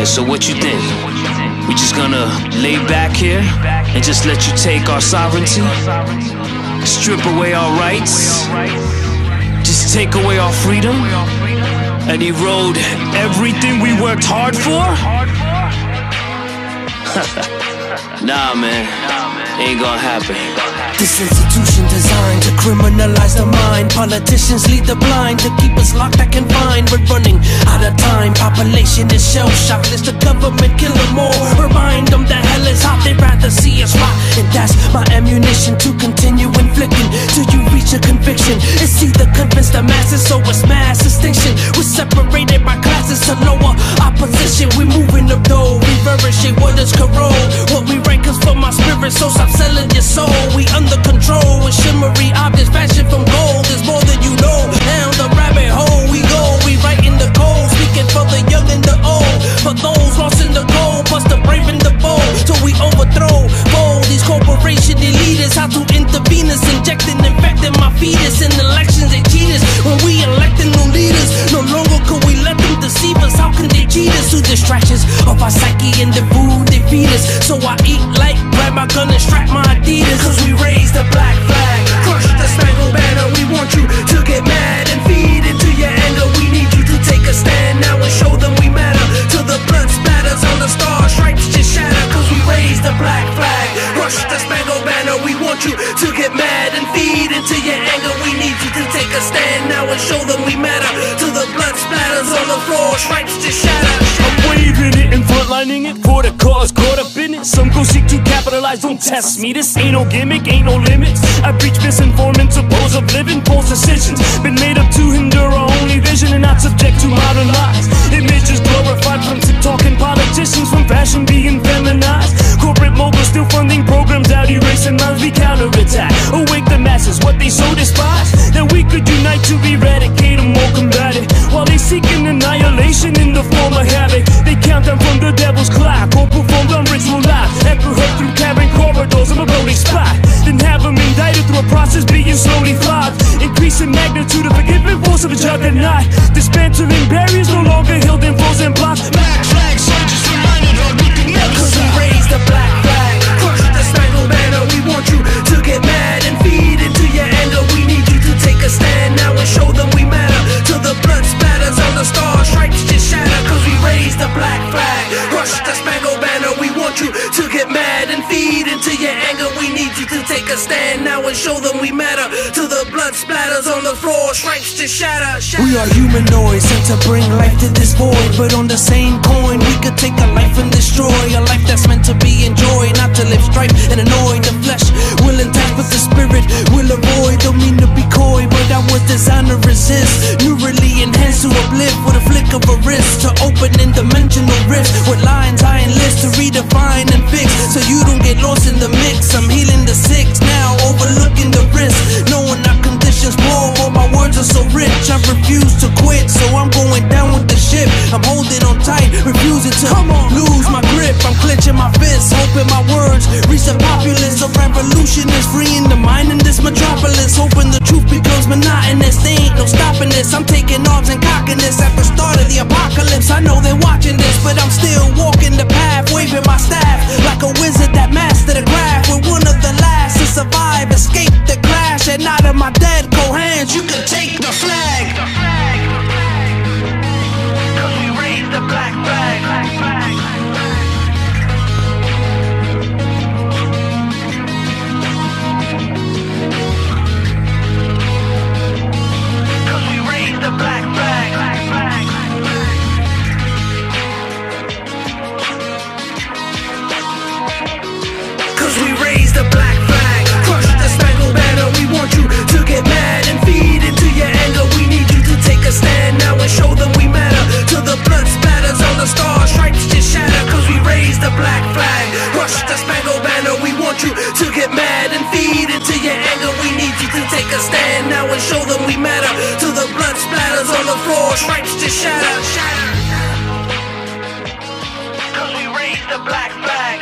So what you think? We just gonna lay back here and just let you take our sovereignty? Strip away our rights? Just take away our freedom? And erode everything we worked hard for? Nah, man, ain't gonna happen. This institution designed to criminalize the mind. Politicians lead the blind to keep us locked and confined. We're running out of time, population is shell-shocked. It's the government kill them all. Remind them that hell is hot, they'd rather see us rot. And that's my ammunition to continue inflicting till you reach a conviction. It's either convince the masses or it's mass extinction. We're separated by classes to lower opposition. We're moving up though, reverberate what is corrode. What we rank is for my spirit, so stop selling your soul. We under control with shimmery objects fashioned from gold. There's more than you know. Down the rabbit hole we go. We writing the code, speaking for the young and the old. For those lost in the cold, plus the brave and the bold. Till we overthrow bold these corporation elitists. How to intervene us, injecting, infecting my fetus. In elections they cheat us when we electing new leaders. No longer could we let them deceive us. How can they cheat us through distractions of our psyche and the food they feed us? So I eat like, grab my gun and strap my Adidas. Cause we raise the black flag, crush the spangled banner. We want you to get mad and feed into your anger. We need you to take a stand now and show them we matter. Till the blood spatters on the star stripes just shatter. Cause we raise the black flag, crush the spangled banner. We want you to get mad and feed into your anger. We need you to take a stand now and show them we matter. Till the blood splatters on the floor, stripes just shatter. I'm waving it and frontlining it for the cause, caught up in it. Some go seek to capitalize, don't test me. This ain't no gimmick, ain't no limits. I preach misinformant, suppose of living, false decisions. Been made up to hinder our only vision and not subject to modern lies. Images glorified from talking politicians, from fashion being feminized. Corporate moguls still funding programs out erasing minds. We counterattack, awake the masses, what they so despise. That we could unite to eradicate them or combat it. While they seeking annihilation in the form of havoc. They count them from the devil's clock or performed on ritual life. Echo heard through cavern corridors of a bloody spot. Then have them indicted through a process being slowly flogged. Increasing magnitude of forgiving force of a juggernaut. Dismantling barriers no longer held in frozen blocks. Black flag soldiers reminded of we can never stop. Cause we raise the black flag, crush the spangled banner. We want you to get mad and feed into your anger. We need you to take a stand now and show them we matter. Till the blood spatters on the star stripes just shatter. Cause we raise the black flag, crush the spangled banner. We want you to get mad and feed into your anger. We need you to take a stand now and show them we matter. Till the blood splatters on the floor, stripes just shatter. We are humanoids sent to bring life to this void. But on the same coin, we could take a life and destroy a life that's meant to be enjoyed, not to live strife and annoy. The flesh will intact, but the spirit will avoid. Don't mean to be coy, but I was designed to resist. Neurally enhanced to uplift with a flick of a wrist. To open in dimensional rifts with lines I enlist to redefine and fix. So you don't get lost in the mix. I'm healing the sick now, overlooking the risk. Knowing our conditions poor, but my words are so rich. I refuse to quit, so I'm going down with the ship. I'm holding on tight, refusing to lose my grip. I'm clenching my fists, hoping my words reach the populace. A revolution is freeing the mind in this metropolis. Hoping the truth becomes monotonous. There ain't no stopping this. I'm taking arms and cocking this at the start of the apocalypse. I know they're watching this, but I'm still walking the path, waving my staff like a wizard that mastered the craft. We're one of the last to survive, escape the crash, and out of my dead cold hands, you can take the flag. Cause we raise the black flag. Cause we raise the black flag. Cause we raise the black flag, crush the spangled banner. We want you to get mad and feed into your anger. We need you to take a stand now and show them we matter. Till the blood spatters on the star stripes just shatter. Cause we raise the black flag, crush the spangled banner. We want you to get mad and feed into your anger. We need you to take a stand now and show them we matter. Till the blood splatters on the floor, stripes just shatter. Cause we raise the black flag.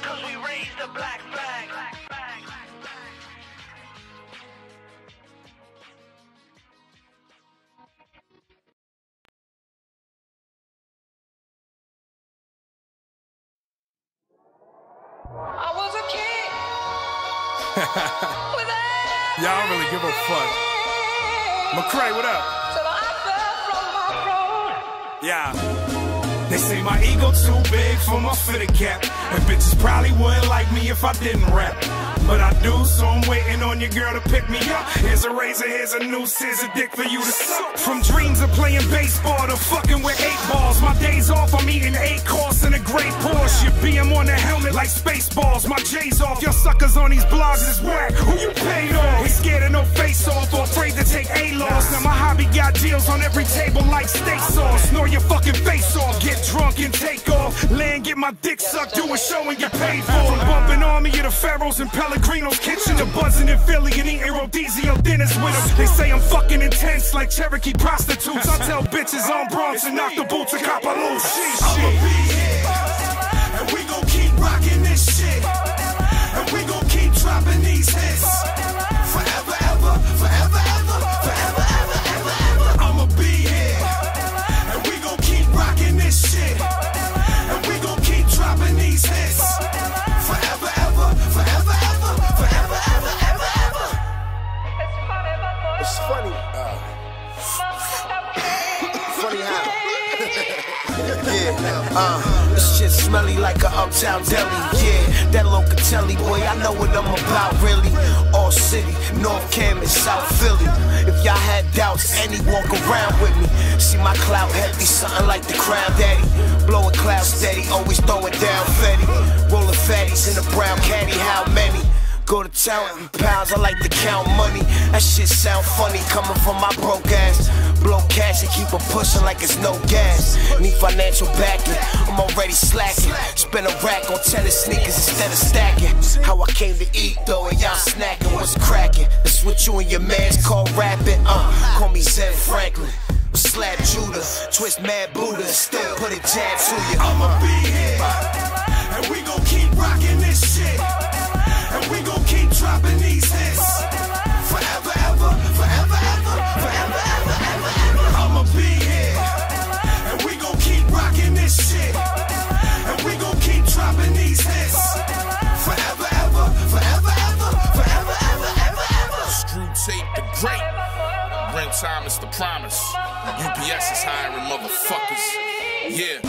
Cause we raise the black flag. Y'all don't really give a fuck. McCray, what up? Yeah. They say my ego too big for my fitted cap, and bitches probably wouldn't like me if I didn't rap. But I do, so I'm waiting on your girl to pick me up. Here's a razor, here's a noose, here's a dick for you to suck. From dreams of playing baseball to fucking with 8 balls. My days off, I'm eating 8 course in a great Porsche. Your BM on the helmet like Spaceballs. My J's off, your suckers on these blogs is whack. Who you paid off? Ain't scared of no face off or afraid to take a loss. Now my hobby got deals on every table like steak sauce. Snore your fucking face off, get drunk and take off. Land, get my dick sucked, do a show and get paid for. From bumping Army of the Pharaohs and Pellegrino's kitchen to buzzing in Philly and eating Rodizio dinners with them. They say I'm fucking intense like Cherokee prostitutes. I tell bitches on Bronx and knock the boots and cop a little shit. I'ma be here, and we gon' keep rocking this shit, and we gon' keep dropping these hits. Forever, ever, forever, ever, forever, ever, ever, ever. I'ma be here, and we gon' keep rocking this shit, and we gon' keep dropping these hits. Forever, ever, forever, ever, forever, ever, ever, ever. It's funny. Funny how. Yeah, this shit smelly like a uptown deli. Yeah, that Locatelli boy, I know what I'm about really. All city, North Campus, South Philly. If y'all had doubts, any walk around with me. See my clout heavy, something like the Crown Daddy. Blowing clouds steady, always throwing down Fetty. Rolling fatties in a brown caddy, how many? Go to town in pounds, I like to count money. That shit sound funny coming from my broke ass. Blow cash and keep it pushing like it's no gas. Need financial backing, I'm already slacking. Spend a rack on tennis sneakers instead of stacking. How I came to eat though and y'all snacking, what's cracking? That's what you and your mans call rapping. Call me Zen Franklin. Slap Judah, twist Mad Buddha, still put it jab to you. I'ma be here, and we gon' keep rocking this shit, and we gon' keep dropping these hits. Forever, ever, forever, ever, forever, ever, ever, ever. I'ma be here, and we gon' keep rocking this shit, and we gon' keep dropping these hits. Forever, ever, forever, ever, forever, ever, ever, ever. Screw Tape the Great. Rent time is the promise. UPS is hiring motherfuckers. Yeah.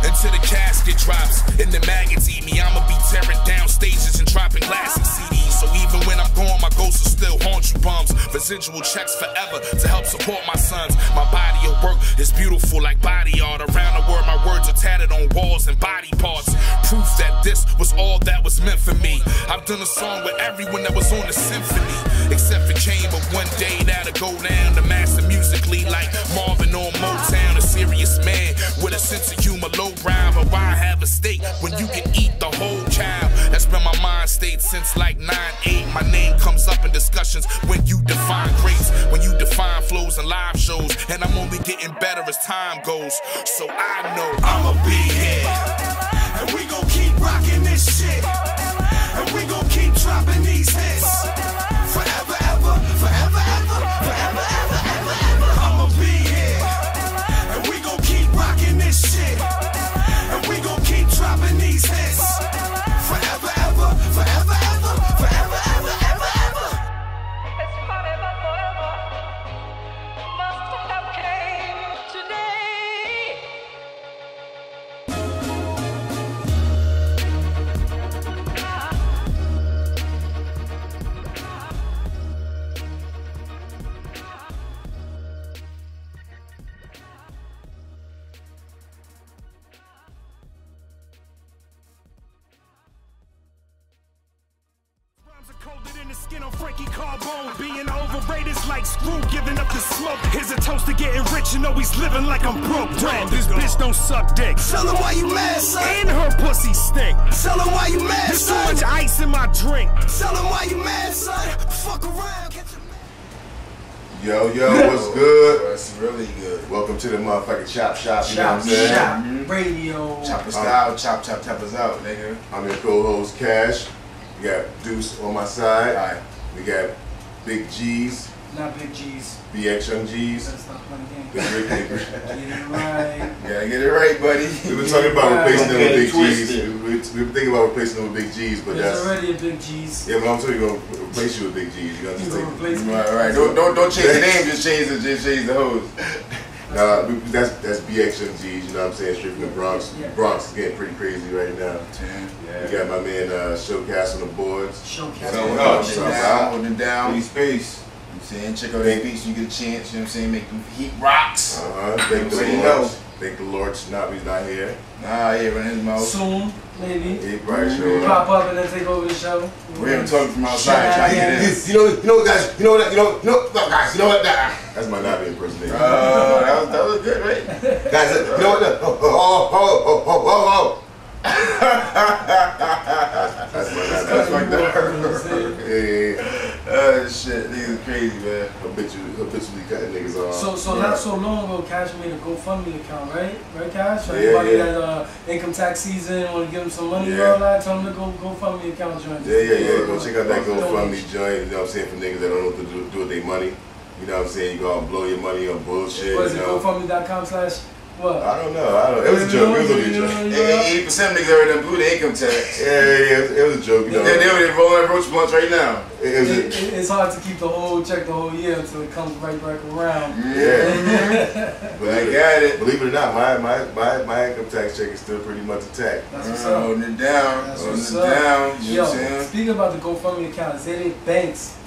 Until the casket drops and the maggots eat me, I'ma be tearing down stages and dropping classic CDs. So even when I'm gone, my ghost will still haunt you bums. Residual checks forever to help support my sons. My body of work is beautiful like body art. Around the world, my words are tatted on walls and body parts. Proof that this was all that was meant for me. I've done a song with everyone that was on the symphony, except for Kane, but one day that'll go down. The master musically like Marvin on Motown. A serious man with a sense of humor, low brow. But why have a steak when you can eat the whole child? That's been my mind state since like 9-8. My name comes up in discussions when you define greats, when you define flows and live shows. And I'm only getting better as time goes. So I know I'ma be here, and we gon' keep rocking this shit, and we gon' keep dropping these hits. Forever, ever, forever, ever, forever, ever, ever, ever. I'ma be here, and we gon' keep rocking this shit, and we gon' keep dropping these hits. Forever, ever, forever, ever, forever, ever, ever, ever. It's forever, forever. Must have came today. Skin on Frankie Carbone. Being overrated is like screw, giving up the smoke. Here's a toast to getting rich and always living like I'm broke. Damn, this bitch don't suck dick. Tell her why you mad, son. And her pussy stink. Tell her why you mad, There's son. so much ice in my drink. Tell her why you mad, son. Fuck around, get your Yo, what's good? That's really good. Welcome to the motherfucking Chopp Shop, you know what I'm Chopp saying? Shop Radio. Chop us out, chop us out, nigga. I'm your co-host, Kash. We got Deus on my side. Alright. We got Big G's Not big G's. BX Young G's. Better stop playing games. Get it right. Gotta get it right, buddy. We've been talking about replacing them with big G's. We've been thinking about replacing them with big G's, but There's that's already a big G's. Yeah, but I'm telling you, we're gonna replace you with big G's. You're gonna just take replace me. Right. Don't change the name. Just change the hose. Nah, that's BX Young G's. You know what I'm saying? Straight from the Bronx. Yeah. Bronx is getting pretty crazy right now. Yeah. We got my man Showcast on the boards. Showcase. Holding it down. Free space. You know what I'm saying? Check out that beats when you get a chance. You know what I'm saying? Make them heat rocks. Thank the Lord. Thank the Lord Nahbi's not here. Nah, yeah, run his mouth. Soon, maybe. He probably show Pop up and then take over the show. We haven't talked from outside. Try to get in. You know what, guys? You know what? Guys, you know what? That's my Nahbi impersonation. That was good, right? Guys, you know what? That's my Nahbi. That's fucked up. Yeah. Shit, niggas crazy, man. Habitually cutting niggas off. So not so long ago, Kash made a GoFundMe account, right? Right, Kash? For Yeah, anybody yeah. that income tax season want to give him some money, Yeah. bro, like, tell him to go GoFundMe account join. Yeah. Go check out that GoFundMe joint. You know what I'm saying? For niggas that don't know what to do with their money. You know what I'm saying? You go out and blow your money on bullshit. What is it? You know? GoFundMe.com/ what? I don't know. It was a joke. It was a joke. 80% of niggas already done blew the income tax. Yeah. It was a joke. You know. They already rolling that roach blunt right now. It's hard to keep check the whole year until it comes right back around. Yeah. But I got it. Believe it or not, my income tax check is still pretty much intact. That's what's up. Holding it down. That's Holding what's it up. down. You know what I'm Yo, saying? speaking about the GoFundMe account, Zayday Banks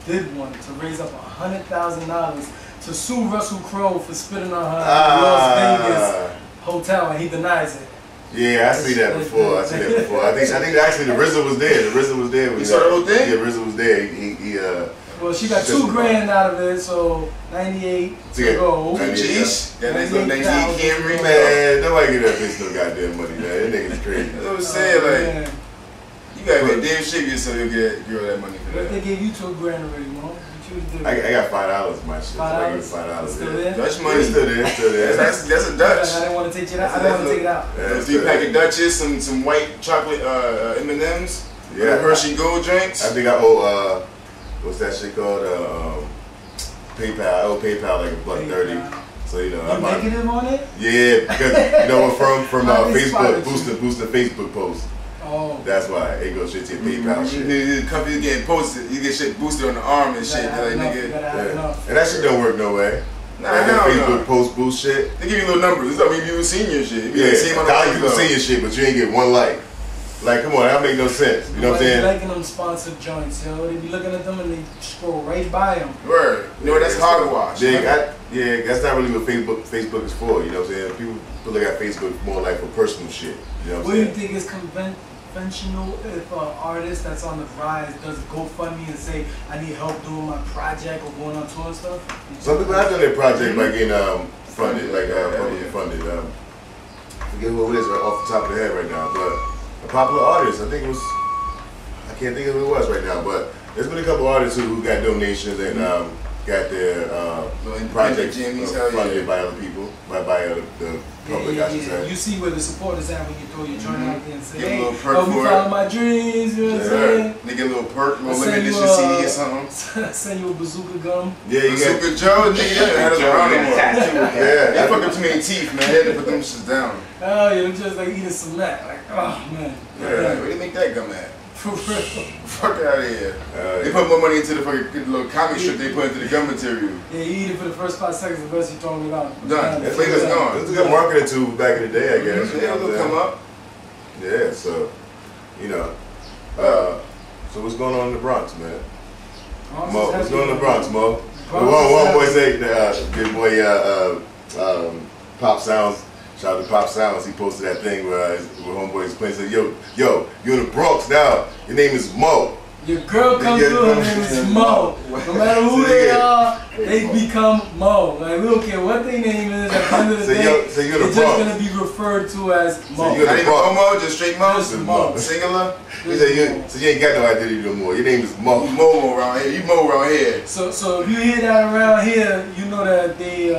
did one to raise up $100,000 to sue Russell Crowe for spitting on her Las Vegas hotel, and he denies it. Yeah, I see that before. I think actually the RZA was there. You saw the whole thing? Yeah, RZA was there. Well, she got $2,000 out of it, so 98 to go. Jeez. Got that little 98 Camry. Man, nobody get that bitch no goddamn money, man. That nigga's crazy. That's what I'm saying, like, you gotta be a damn shit yourself to get girl that money for But that. they gave you $2,000 already, Mo. I got $5 in my shit. $5? So I give $5. Still there? Dutch money. It's still there. That's a Dutch. I didn't want to take it out. I didn't want to take it out. Yeah, A 3-pack of Dutches, some white chocolate M&M's, Yeah. Hershey Gold drinks. I think I owe what's that shit called? PayPal. I owe PayPal like $130. So you know, You negative on it? Yeah, because you know from Facebook, inspired boosting Facebook posts. Oh. That's why it goes straight to your PayPal shit. The company's getting posted. You get shit boosted on the arm and shit. Gotta Like, have nigga. enough. And that shit don't work no way. Nah, Like that hell Facebook no. post boost shit. They give you little numbers. This is like you senior shit. You Yeah, see him on the now you can see your shit, but you ain't get one like. Like, come on, that make no sense. You know what I'm saying? Liking them sponsored joints, yo. They be looking at them and they scroll right by them. Word. You know what? That's hogwash. Yeah, that's not really what Facebook is for. You know what I'm saying? People look at Facebook more like for personal shit. You know what I'm What do you saying? think is conventional if an artist that's on the rise does GoFundMe and say, I need help doing my project or going on tour and stuff? Some people have done their project by getting funded, like publicly funded. I forget who it is right off the top of the head right now, but a popular artist. I think it was. I can't think of who it was right now, but there's been a couple artists who got donations and got their projects funded by other people, by the public. I should say. You see where the support is at when you throw your joint out there and say, Get a hey, little perk help me for it. follow my dreams, you know what I'm saying? They get a little perk, a little Send limited you, edition CD or something. Send you a bazooka gum. Yeah, you got. Bazooka Joe, nigga, that had us around no more. Yeah, They fucking too many teeth, man. They had to put them shits down. Oh, you're just like eating cement. Like, oh, man. Yeah, where they make that gum at? For real. Fuck out of here. They put more money into the fucking little comic strip they put into the gum material. Yeah, you eat it for the first 5 seconds, the rest you throwing it out. Done. The flavor's gone. It was a good marketing tool back in the day, I guess. Yeah, it'll come up. Yeah, so you know. So what's going on in the Bronx, man? Mo, what's going on in the Bronx, Mo? One boy say, good boy, Pop Sounds. Shout out to Pop Sounds. He posted that thing where homeboys playing. Said, yo, you in the Bronx now? Your name is Mo. Your girl comes through, her name is Mo. No matter who they are, they become Mo. Like, we don't care what their name is. At the end of the day, you're it's the just Bronx. gonna be referred to as Mo. So you're Not the even Bronx. Momo, just straight Mo. Just Mo. Singular. He said, so you ain't got no identity no more. Your name is Mo. You Momo around here. You Mo around here. So if you hear that around here, you know that they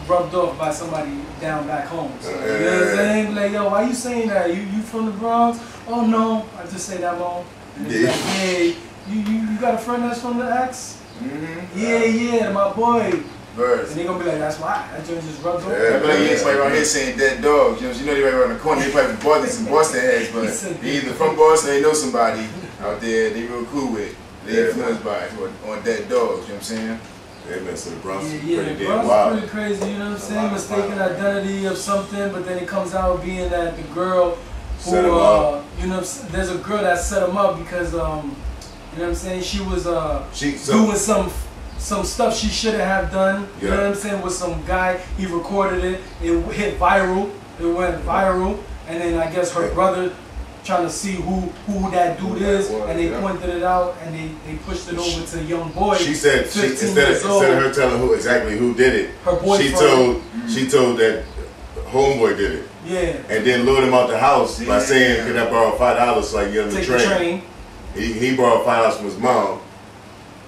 rubbed off by somebody down back home. So, you know what I'm saying? Like, yo, why you saying that? You from the Bronx? Oh no, I just say that, Mo. And it's like, hey, you got a friend that's from the X? Yeah, my boy. Verse. And they gonna be like, that's why. That joint just rubbed off. Yeah, but like, ain't somebody around here saying dead dogs. You know they right around the corner. They probably bought some Boston heads, but they either from Boston, they know somebody out there they real cool with. They influenced by it on dead dogs. You know what I'm saying? Yeah, man. So the Bronx is Yeah, pretty the damn Bronx wild. is pretty crazy. You know what I'm saying? Mistaken identity of something, but then it comes out being that the girl who, Set him up. you know, there's a girl that set him up because, you know what I'm saying? She was doing some stuff she shouldn't have done. You know what I'm saying? With some guy, he recorded it. It hit viral. It went viral, and then I guess her brother trying to see who that dude is, and they pointed it out, and they pushed it over to young boy. She said instead of her telling exactly who did it, her boyfriend. she told that homeboy did it. Yeah. And then lured him out the house by saying, "Can I borrow $5 so I can get on the train?" He borrowed $5 from his mom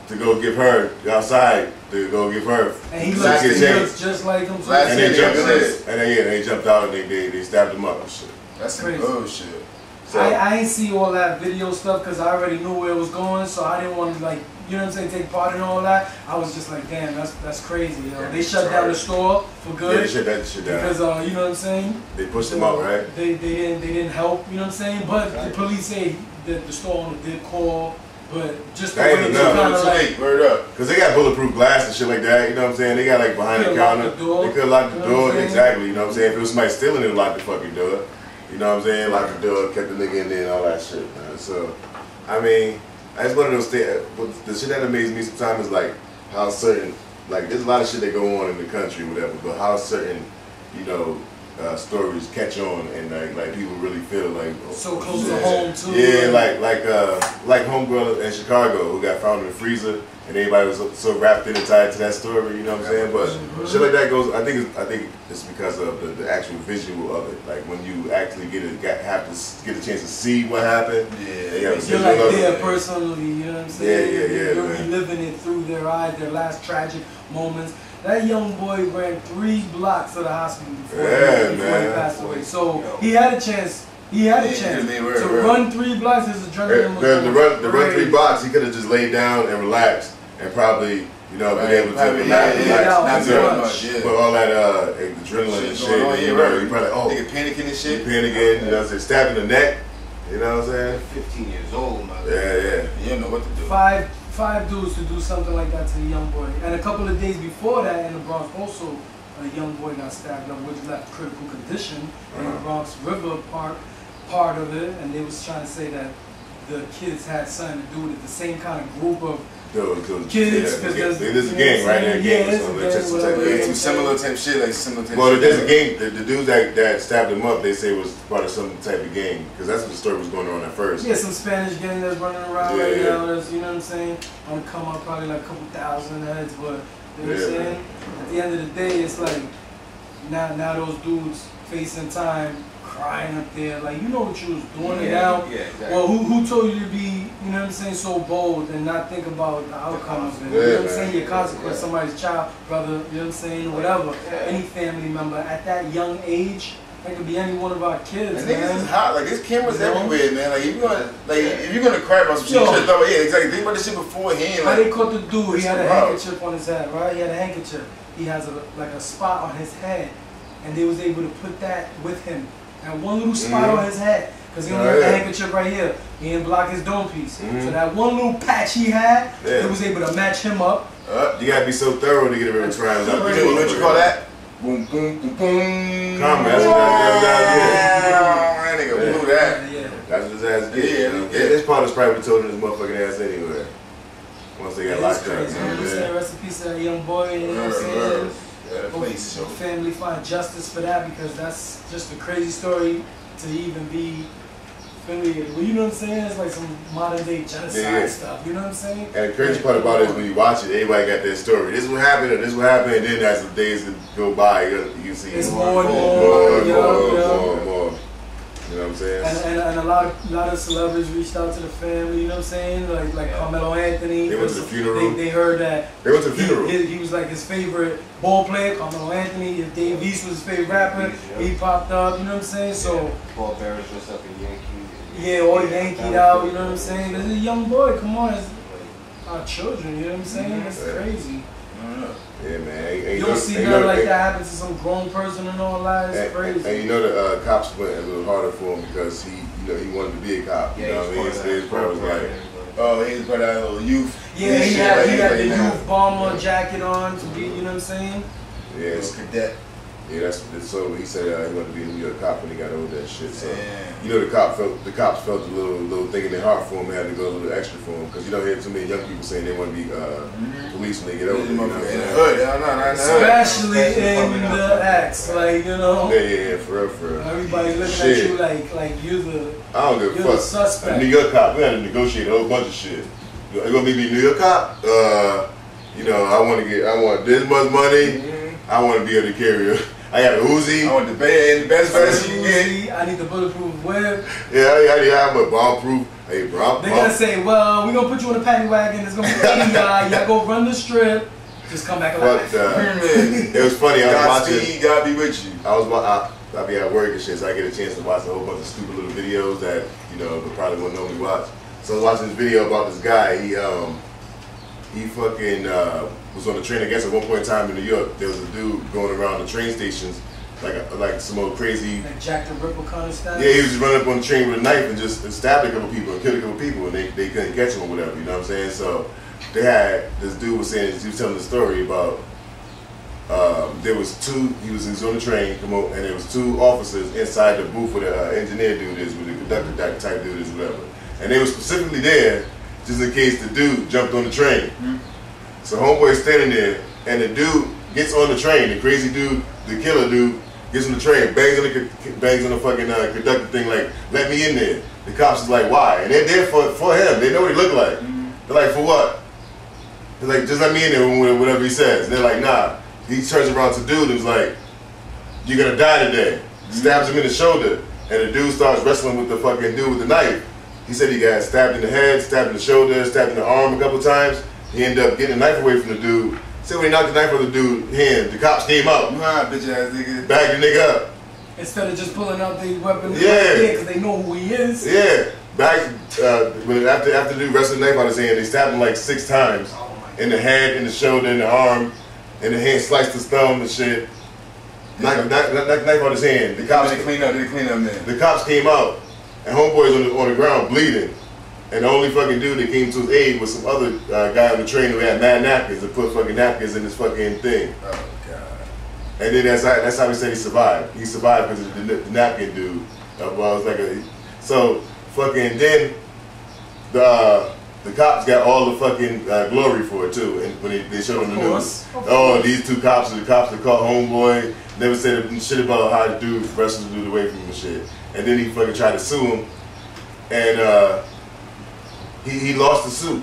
to go give her outside to go give her. And he looks just like him. And they jumped out and they stabbed him up and shit. That's some bullshit. So, I ain't see all that video stuff because I already knew where it was going, so I didn't want to, like, you know what I'm saying, take part in all that. I was just like, damn, that's crazy. You know? They shut down the store for good. Yeah, they shut that shit down. Because you know what I'm saying? They pushed them out, right? They didn't help, you know what I'm saying? But the police say that the store owner did call, but just the way to kind of like word up. Because they got bulletproof glass and shit like that, you know what I'm saying? They got like behind the counter. They could lock the door, exactly, you know what I'm saying? If it was somebody stealing it, lock the fucking door. You know what I'm saying? Lock the door, kept the nigga in there and all that shit, man. So, I mean, that's one of those things. The shit that amazes me sometimes is like how certain, like there's a lot of shit that go on in the country, whatever, but how certain, you know, stories catch on and like people really feel like so close to home too. Yeah, like homegirl in Chicago who got found in the freezer and everybody was so wrapped in and tied to that story. You know what I'm saying? But shit like that goes. I think it's because of the actual visual of it. Like when you actually have to get a chance to see what happened. Yeah, you're like there personally. You know what I'm saying? Yeah. You're reliving it through their eyes, their last tragic moments. That young boy ran 3 blocks to the hospital before he passed away. So he had a chance. He had a chance to run 3 blocks. His adrenaline was the run 3 blocks. He could have just laid down and relaxed and probably, you know, been able to relax. But all that adrenaline and shit, you know, you probably nigga panicking and shit. Panicking, you know, stabbing the neck. You know what I'm saying? 15 years old, man. Yeah. You don't know what to do. Five dudes to do something like that to the young boy. And a couple of days before that in the Bronx also a young boy got stabbed up, which left critical condition in the Bronx River part of it, and they was trying to say that the kids had something to do with it, the same kind of group of kids. Because there's a gang, right? Some similar type shit, like similar type. Well, there's a gang. The dudes that stabbed him up, they say was part of some type of gang, because that's what the story was going on at first. Yeah, some Spanish gang that's running around right now. That's, you know what I'm saying? On the come up, probably like a couple thousand heads, but you know what I'm saying? At the end of the day, it's like now those dudes facing time, crying up there, like, you know what you was doing now. Yeah, exactly. Well, who told you to be, you know what I'm saying, so bold and not think about the outcome of it? You know what I'm saying? Your consequence, somebody's child, brother, you know what I'm saying, whatever. Any family member at that young age, that could be any one of our kids. And niggas is hot, like there's cameras everywhere, man. Like if you're gonna cry about some shit, you should throw it in. Exactly. Think about this shit beforehand. How they caught the dude? He had a handkerchief on his head, right? He had a handkerchief. He has a spot on his head, and they was able to put that with him. And one little spot on his head, because he only had the handkerchief right here. He didn't block his dome piece. So that one little patch he had, it was able to match him up. You gotta be so thorough to get rid of crimes. You know what you call that? Boom, boom, boom, boom. Karma, that's what that nigga blew that. Yeah. That's what his ass did. This part is probably told in his motherfucking ass anyway. Once they got locked up. You know what I'm saying? Rest in peace to that young boy. You know what I'm saying? Family find justice for that, because that's just a crazy story to even be affiliated with. You know what I'm saying? It's like some modern day genocide stuff. You know what I'm saying? And the crazy part about it is when you watch it, everybody got their story. This is what happened, or this is what happened, and then as the days go by, you see it's more. You know what I'm saying? And a lot of celebrities reached out to the family, you know what I'm saying? Like Carmelo Anthony. They went to the funeral. They heard that. They went to the funeral. He was like his favorite ball player, Carmelo Anthony. If Deus was his favorite rapper, he popped up, you know what I'm saying? So Paul Bearers dressed up in Yankee. Yeah, all Yankeed out, you know what I'm saying? This is a young boy, come on. our children, you know what I'm saying? It's crazy. Yeah, man. You don't see nothing like that happen to some grown person in all lives. It's crazy. And you know the cops went a little harder for him because he wanted to be a cop. You know what I mean? His part was like, oh, he was part of that little youth. Yeah, he had the youth bomber jacket on to be, you know what I'm saying? Yeah, it's cadet. Yeah, so he said he wanted to be a New York cop when he got older and shit. So you know the cops felt a little thing in their heart for him and had to go a little extra for him because you don't hear too many young people saying they want to be police when they get older. You know what I'm saying? Especially in the acts, like you know. Yeah, for real. Everybody looking at you like you're the. I don't give a fuck. Suspect. A New York cop, we had to negotiate a whole bunch of shit. You want me to be a New York cop? You know, I want this much money. I want to be able to carry I got a Uzi. I want the best version you get. I need the bulletproof whip. Yeah, I have a bomb-proof. Hey, bro. They're going to say, well, we're going to put you in a paddy wagon. It's going to be 80 guys. Y'all go run the strip. Just come back alive. It was funny. I was watching. God be with you. I'll be at work and shit, so I get a chance to watch a whole bunch of stupid little videos that, you know, probably wouldn't normally watch. So I was watching this video about this guy. He fucking was on the train. I guess at one point in time in New York, there was a dude going around the train stations like some old crazy. Like Jack the Ripper kind of stuff? Yeah, he was just running up on the train with a knife and just stabbed a couple people and killed a couple people and they couldn't catch him or whatever, you know what I'm saying? So they had, this dude was saying, he was telling the story about, he was on the train, and there was two officers inside the booth where the engineer dude is, where the conductor type dude is, whatever. And they were specifically there just in case the dude jumped on the train. So homeboy's standing there, and the dude gets on the train. The crazy dude, the killer dude, gets on the train, bangs on the fucking conductor thing, like, let me in there. The cops is like, why? And they're there for him. They know what he look like. They're like, for what? They're like, just let me in there, whatever he says. And they're like, nah. He turns around to the dude and is like, you're gonna die today. Stabs him in the shoulder, and the dude starts wrestling with the fucking dude with the knife. He said he got stabbed in the head, stabbed in the shoulder, stabbed in the arm a couple times. He ended up getting the knife away from the dude. So when he knocked the knife out of the dude's hand, the cops came out. Bitch ass nigga. Bagged the nigga up. Instead of just pulling out the weapon, yeah, because they know who he is. Yeah, after the dude wrestled the knife out of his hand, they stabbed him like 6 times in the head, in the shoulder, in the arm, and the hand sliced his thumb and shit. Knocked the knife out of his hand. The cops clean up, man. The cops came out, and homeboy's on the ground bleeding. And the only fucking dude that came to his aid was some other guy on the train who had mad napkins and put fucking napkins in his fucking thing. Oh god. And then that's how he said he survived. He survived because of the napkin dude. Well, it was like so fucking then the cops got all the fucking glory for it too. And when they showed on the news, these two cops are the cops that caught homeboy. Never said shit about how the dude wrestled the dude away from him and shit. And then he fucking tried to sue him, and he lost the suit.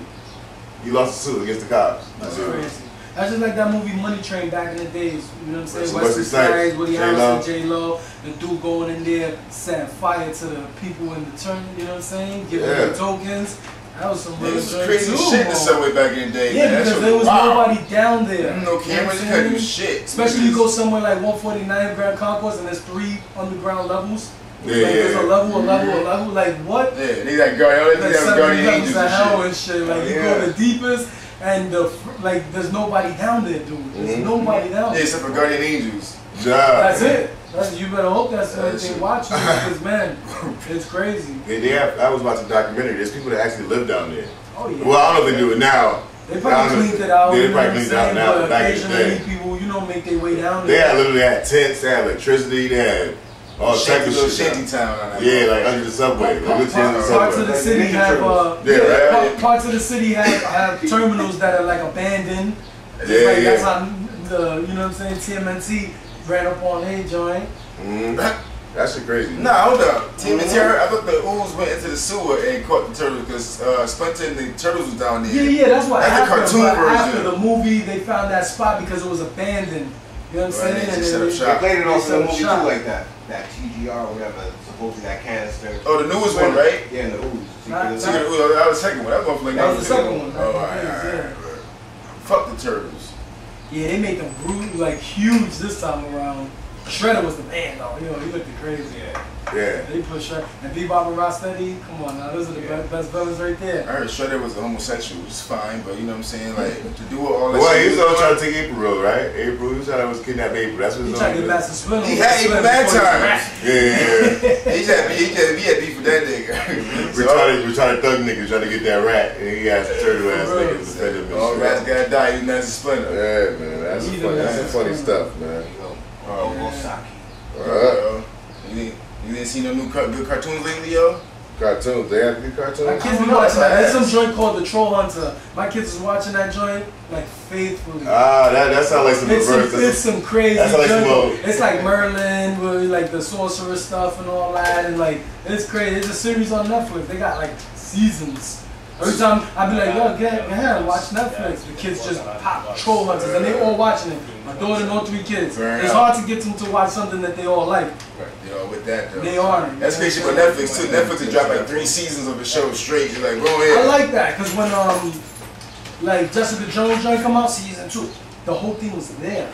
He lost the suit against the cops. That's crazy. That's just like that movie Money Train back in the days. You know what I'm saying? Wesley Snipes, Woody Harrelson, J-Lo, the dude going in there, setting fire to the people in the turn. You know what I'm saying? Giving them tokens. That was some real crazy shit in the subway back in the day. Yeah, man. because there was nobody down there. No cameras, you couldn't do shit. Especially you go somewhere like 149 Grand Concourse and there's 3 underground levels. Yeah, like there's a level, like what? Yeah, they got guardian angels and shit. Like you go the deepest and there's nobody down there, dude. There's nobody down there. Yeah, except for guardian angels. That's it. You better hope that's the only thing watching because man, it's crazy. I was watching a documentary. There's people that actually live down there. Oh yeah. Well, I don't know if they do it now. They probably cleaned it out. Yeah, they probably cleaned it out now. But back in the day, people, make their way down there. They literally had tents. They had electricity. They had all types of shit. Shanty town. Yeah, like under the subway. Parts of the city have parts of the city have terminals that are like abandoned. That's how the you know what I'm saying TMNT ran up on a joint. That shit crazy. Nah, hold up. TMNT, I thought the ooze went into the sewer and caught the turtles because Splinter and the turtles was down there. Yeah, that's why after the movie they found that spot because it was abandoned. You know what I'm saying? And they played it off in the movie too, like that TGR or whatever, supposedly that canister. Oh, the newest one, right? Yeah, the ooze. That was the second one. That was like the second one. Oh, alright. Fuck the turtles. Yeah, they made them like huge this time around. Shredder was the man though. Yo, he looked crazy. Yeah. They put Shredder and Bebop and Rocksteady. Come on now, those are the best villains right there. I heard Shredder was a homosexual, which is fine, but you know what I'm saying? Like to do all that. Well, he was trying to take April, right? April, he was trying to kidnap April. That's what he tried to get Master Splinter. He had April that time. Yeah. he had beef with that nigga. Retarded thug nigga trying to get that rat, and he asked the turtle ass nigga to defend him. All rats gotta die. He Master Splinter. Yeah, man. That's some funny stuff, man. You didn't see no new good cartoons lately, yo? Cartoons, they have good cartoons? My kids be watching that. There's some joint called The Troll Hunter. My kids is watching that joint like faithfully. That sounds like some reverse. It's some crazy like it's like Merlin with like the sorcerer stuff and all that, and like it's crazy. It's a series on Netflix. They got like seasons. Every time I be like, yo, get ahead, watch Netflix. The kids just pop Troll Hunters, and they all watching it. My daughter and all 3 kids. It's hard to get them to watch something that they all like. Right, you know, with that though. They are. That's crazy for Netflix too. Netflix will drop like 3 seasons of a show straight. You're like, go ahead. I like that because when like Jessica Jones joint come out season 2, the whole thing was there.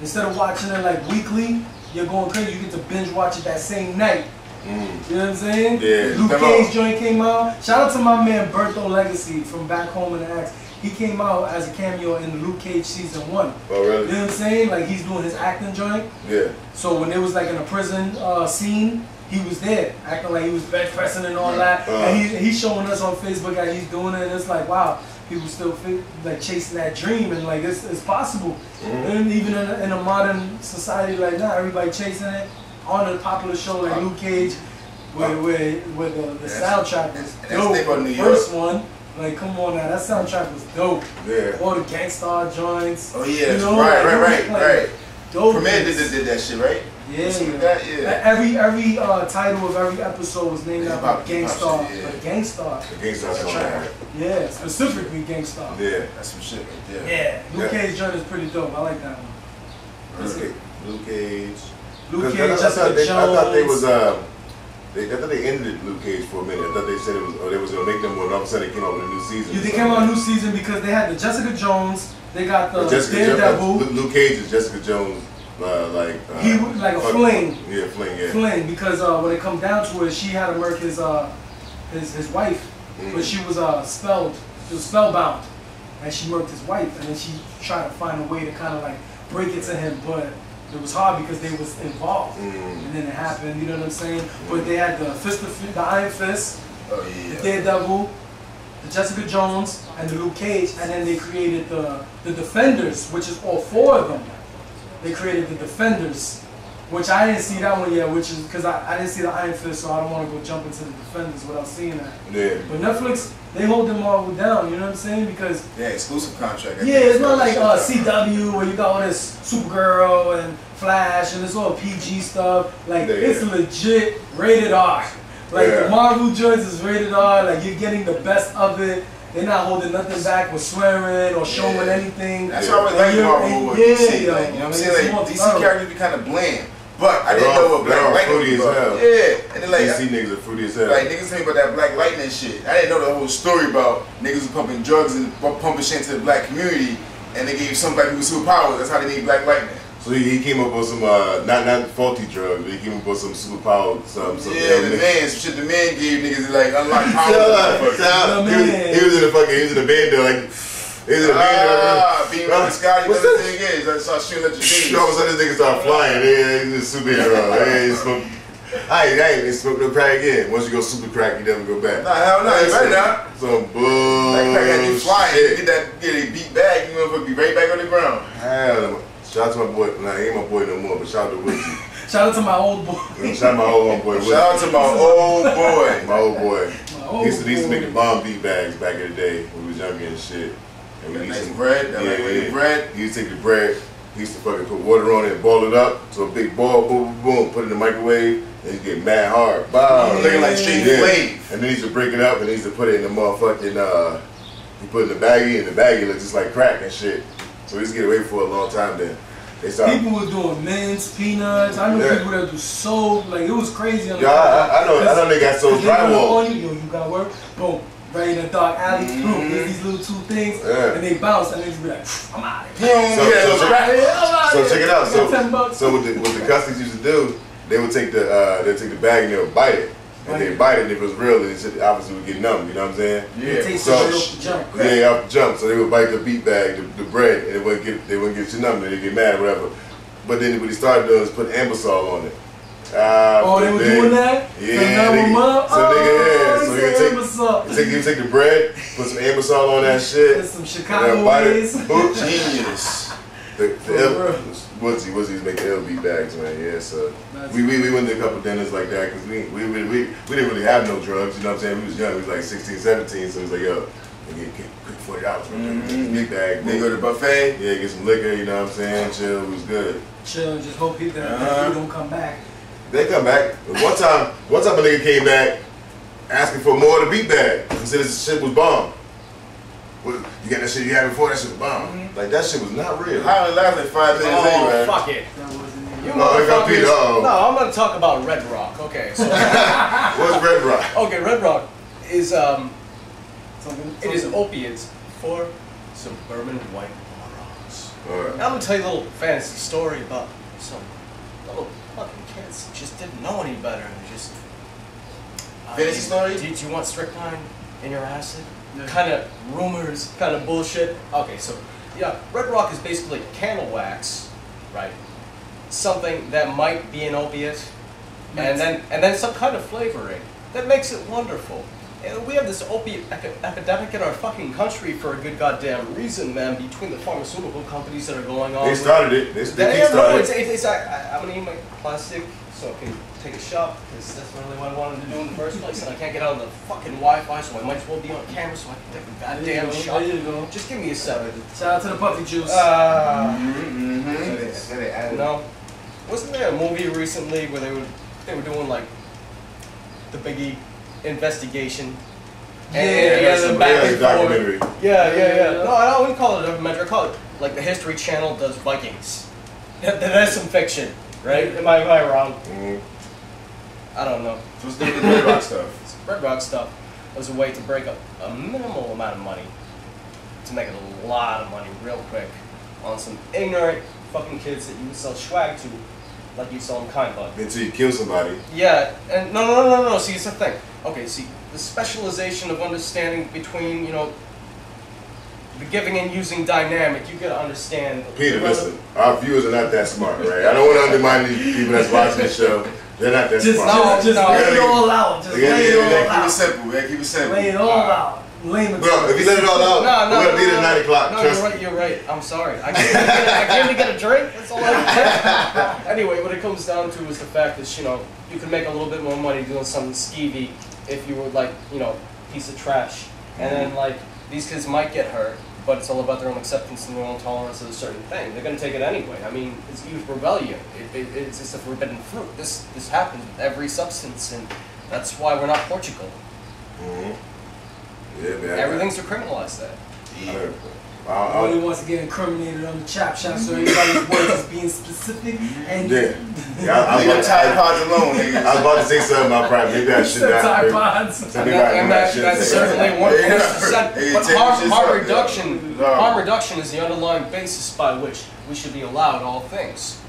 Instead of watching it like weekly, you're going crazy. You get to binge watch it that same night. You know what I'm saying? Yeah. Luke Cage joint came out. Shout out to my man Bertho Legacy from back home in the Axe. He came out as a cameo in Luke Cage season 1. Oh really? You know what I'm saying? Like he's doing his acting joint. Yeah. So when they was like in a prison scene, he was there acting like he was bench pressing and all that. And he's showing us on Facebook how he's doing it. And it's like wow, people still like chasing that dream and like it's possible. And even in a modern society like that, everybody chasing it. On a popular show like Luke Cage, where the soundtrack was dope. The first one, like come on now, that soundtrack was dope. Yeah. All the Gangstar joints. Oh yeah, you know, right. Dope. Premier did that shit, right? Yeah. Every title of every episode was named after Gangstar. Gangstar. The Gangstar soundtrack. Yeah, specifically Gangstar. Yeah. That's some shit right there. Yeah. Luke Cage joint is pretty dope. I like that one. Luke Cage. Luke Cage, I thought they was I thought they ended Luke Cage for a minute. I thought they said it was they was gonna make them one. All of a sudden they came out with a new season. Yeah, they came out with a new season because they had the Jessica Jones. They got the Daredevil. Luke Cage is Jessica Jones. He was like a fling. Yeah, fling. Yeah. Fling because when it come down to it, she had to murk his wife, but she was spellbound, and she murked his wife, and then she tried to find a way to kind of like break it to him, but it was hard because they was involved, and then it happened. You know what I'm saying? But they had the Iron Fist, the Daredevil, the Jessica Jones, and the Luke Cage, and then they created the Defenders, which is all 4 of them. They created the Defenders, which I didn't see that one yet, which is because I didn't see the Iron Fist, so I don't want to go jump into the Defenders without seeing that. Yeah. But Netflix, they hold them all down, you know what I'm saying? Because exclusive contract. Yeah, it's not like CW where you got all this Supergirl and Flash and it's all PG stuff. Like it's legit rated R. Like the Marvel joints is rated R. Like you're getting the best of it. They're not holding nothing back with swearing or showing anything. That's why I always like Marvel with DC. Like, you know what I'm saying? Like DC characters be kind of bland. But I didn't know what Black Lightning was about. Yeah, and then like DC niggas are fruity as hell. Like niggas tell me about that Black Lightning shit. I didn't know the whole story about niggas who pumping drugs and pumping shit into the black community, and they gave some black people superpowers. That's how they made Black Lightning. So he came up with some not faulty drugs, but he came up with some superpower some the man gave niggas like unlocked powers. He was in the band though, like he was in the band. Being on the sky, you know what the thing is. I saw shooting at your beams. All of a sudden this nigga started flying. He's a superhero. I ain't smoke no crack again. Once you go super crack, you never go back. Nah, hell no, you better not. Some bullshit. Like crack had you flying, get a beat back, you motherfucker be right back on the ground. Hell no. Shout out to my boy, he ain't my boy no more, but shout out to Woodsy. Shout out to my old boy. Shout out to my old boy. Shout out to my old boy. My old boy. He used to make the bomb beat bags back in the day when we was younger and shit. And we used some bread. Bread. He used to take the bread. He used to fucking put water on it and boil it up to a big ball. Boom, boom, boom. Put it in the microwave. And you get mad hard. Bow. Looking like straight flame. And then he used to break it up and he used to put it in the motherfucking. He put it in the baggie and the baggie looked just like crack and shit. So we used to get away for a long time then. People were doing mints, peanuts. I know people that do soap. Like it was crazy. I know they got soap drywall. You got work. Boom. right in a dark alley. There's these little two things, and they bounce, and they just be like, I'm out of here. So check it out. So what the customers used to do, they would take the bag and they would bite it. And they bite it, and if it was real, it should obviously would get numb, you know what I'm saying? Yeah. So, off the jump. Yeah, off the jump. So they would bite the beat bag, the bread, and they wouldn't get you numb, and they get mad or whatever. But then what he started doing is put ambisol on it. They were doing that? Yeah. So you take the bread, put some ambisol on that shit. Put some Chicago ways. Genius. Woosie's making LB bags, man. Yeah, so we went to a couple dinners like that because we didn't really have no drugs. You know what I'm saying? We was young. We was like 16, 17. So it was like, yo, get quick $40. Big bag. They go to the buffet. Yeah, get some liquor. You know what I'm saying? Chill. It was good. Chill and just hope that you don't come back. They come back. One time a nigga came back asking for more of the beat bag. He said this shit was bomb. You got that shit you had before? That shit was bomb. Like that shit was not real. How it lasted 5 minutes anyway. Fuck it. You motherfuckers. No, I'm gonna talk about Red Rock. Okay. So what's Red Rock? Okay, Red Rock is it is opiates for suburban white morons. Right. I'm gonna tell you a little fantasy story about some little fucking kids who just didn't know any better and just fantasy story? Do you want strychnine in your acid? Kind of rumors, kind of bullshit. Okay, so yeah, Red Rock is basically candle wax, right? Something that might be an opiate, and then some kind of flavoring that makes it wonderful. And we have this opiate epidemic in our fucking country for a good goddamn reason, man. Between the pharmaceutical companies that are going on, they started it. They started it. I'm gonna eat my plastic so I can take a shot because that's really what I wanted to do in the first place, and I can't get on the fucking Wi-Fi, so I might as well be on camera so I can take a goddamn shot. There you go. Just give me a second. Shout out to the puppy juice. No, wasn't there a movie recently where they were doing like the Biggie investigation? Yeah, back and documentary. forth. Yeah. No, I wouldn't call it a documentary. I call it like the History Channel does Vikings. That's some fiction, right? Am I wrong? I don't know. So what's the Red Rock stuff? Red Rock stuff was a way to break up a minimal amount of money to make a lot of money real quick on some ignorant fucking kids that you would sell swag to, like you sell them kind bug. Until you kill somebody. Yeah, and no. See, it's the thing. Okay, see, the specialization of understanding between, you know, the giving and using dynamic, you gotta understand. Peter, listen, our viewers are not that smart, right? I don't want to undermine these people that's watching the show. They're not that smart. Just lay it all out. Just lay it all out. Keep it simple, man. Keep it simple. Lay it all out. Layman. Bro, if you let it all out, we're gonna be there at 9 o'clock. No, you're right. I'm sorry. I came to get a drink. That's all I did. Anyway, what it comes down to is the fact that, you know, you can make a little bit more money doing something skeevy if you were like, you know, piece of trash. And then like these kids might get hurt, but it's all about their own acceptance and their own tolerance of a certain thing. They're gonna take it anyway. I mean, it's youth rebellion. It's just a forbidden fruit. This happens with every substance, and that's why we're not Portugal. Yeah, man. Everything's decriminalized there. Yeah. Nobody wants to get incriminated on the Chopp Shop, so everybody's words is being specific and I was Tide Pods alone, nigga. I was about to say something about private. Maybe I should not. Tide Pods. That's certainly 100%. But harm reduction is the underlying basis by which we should be allowed all things.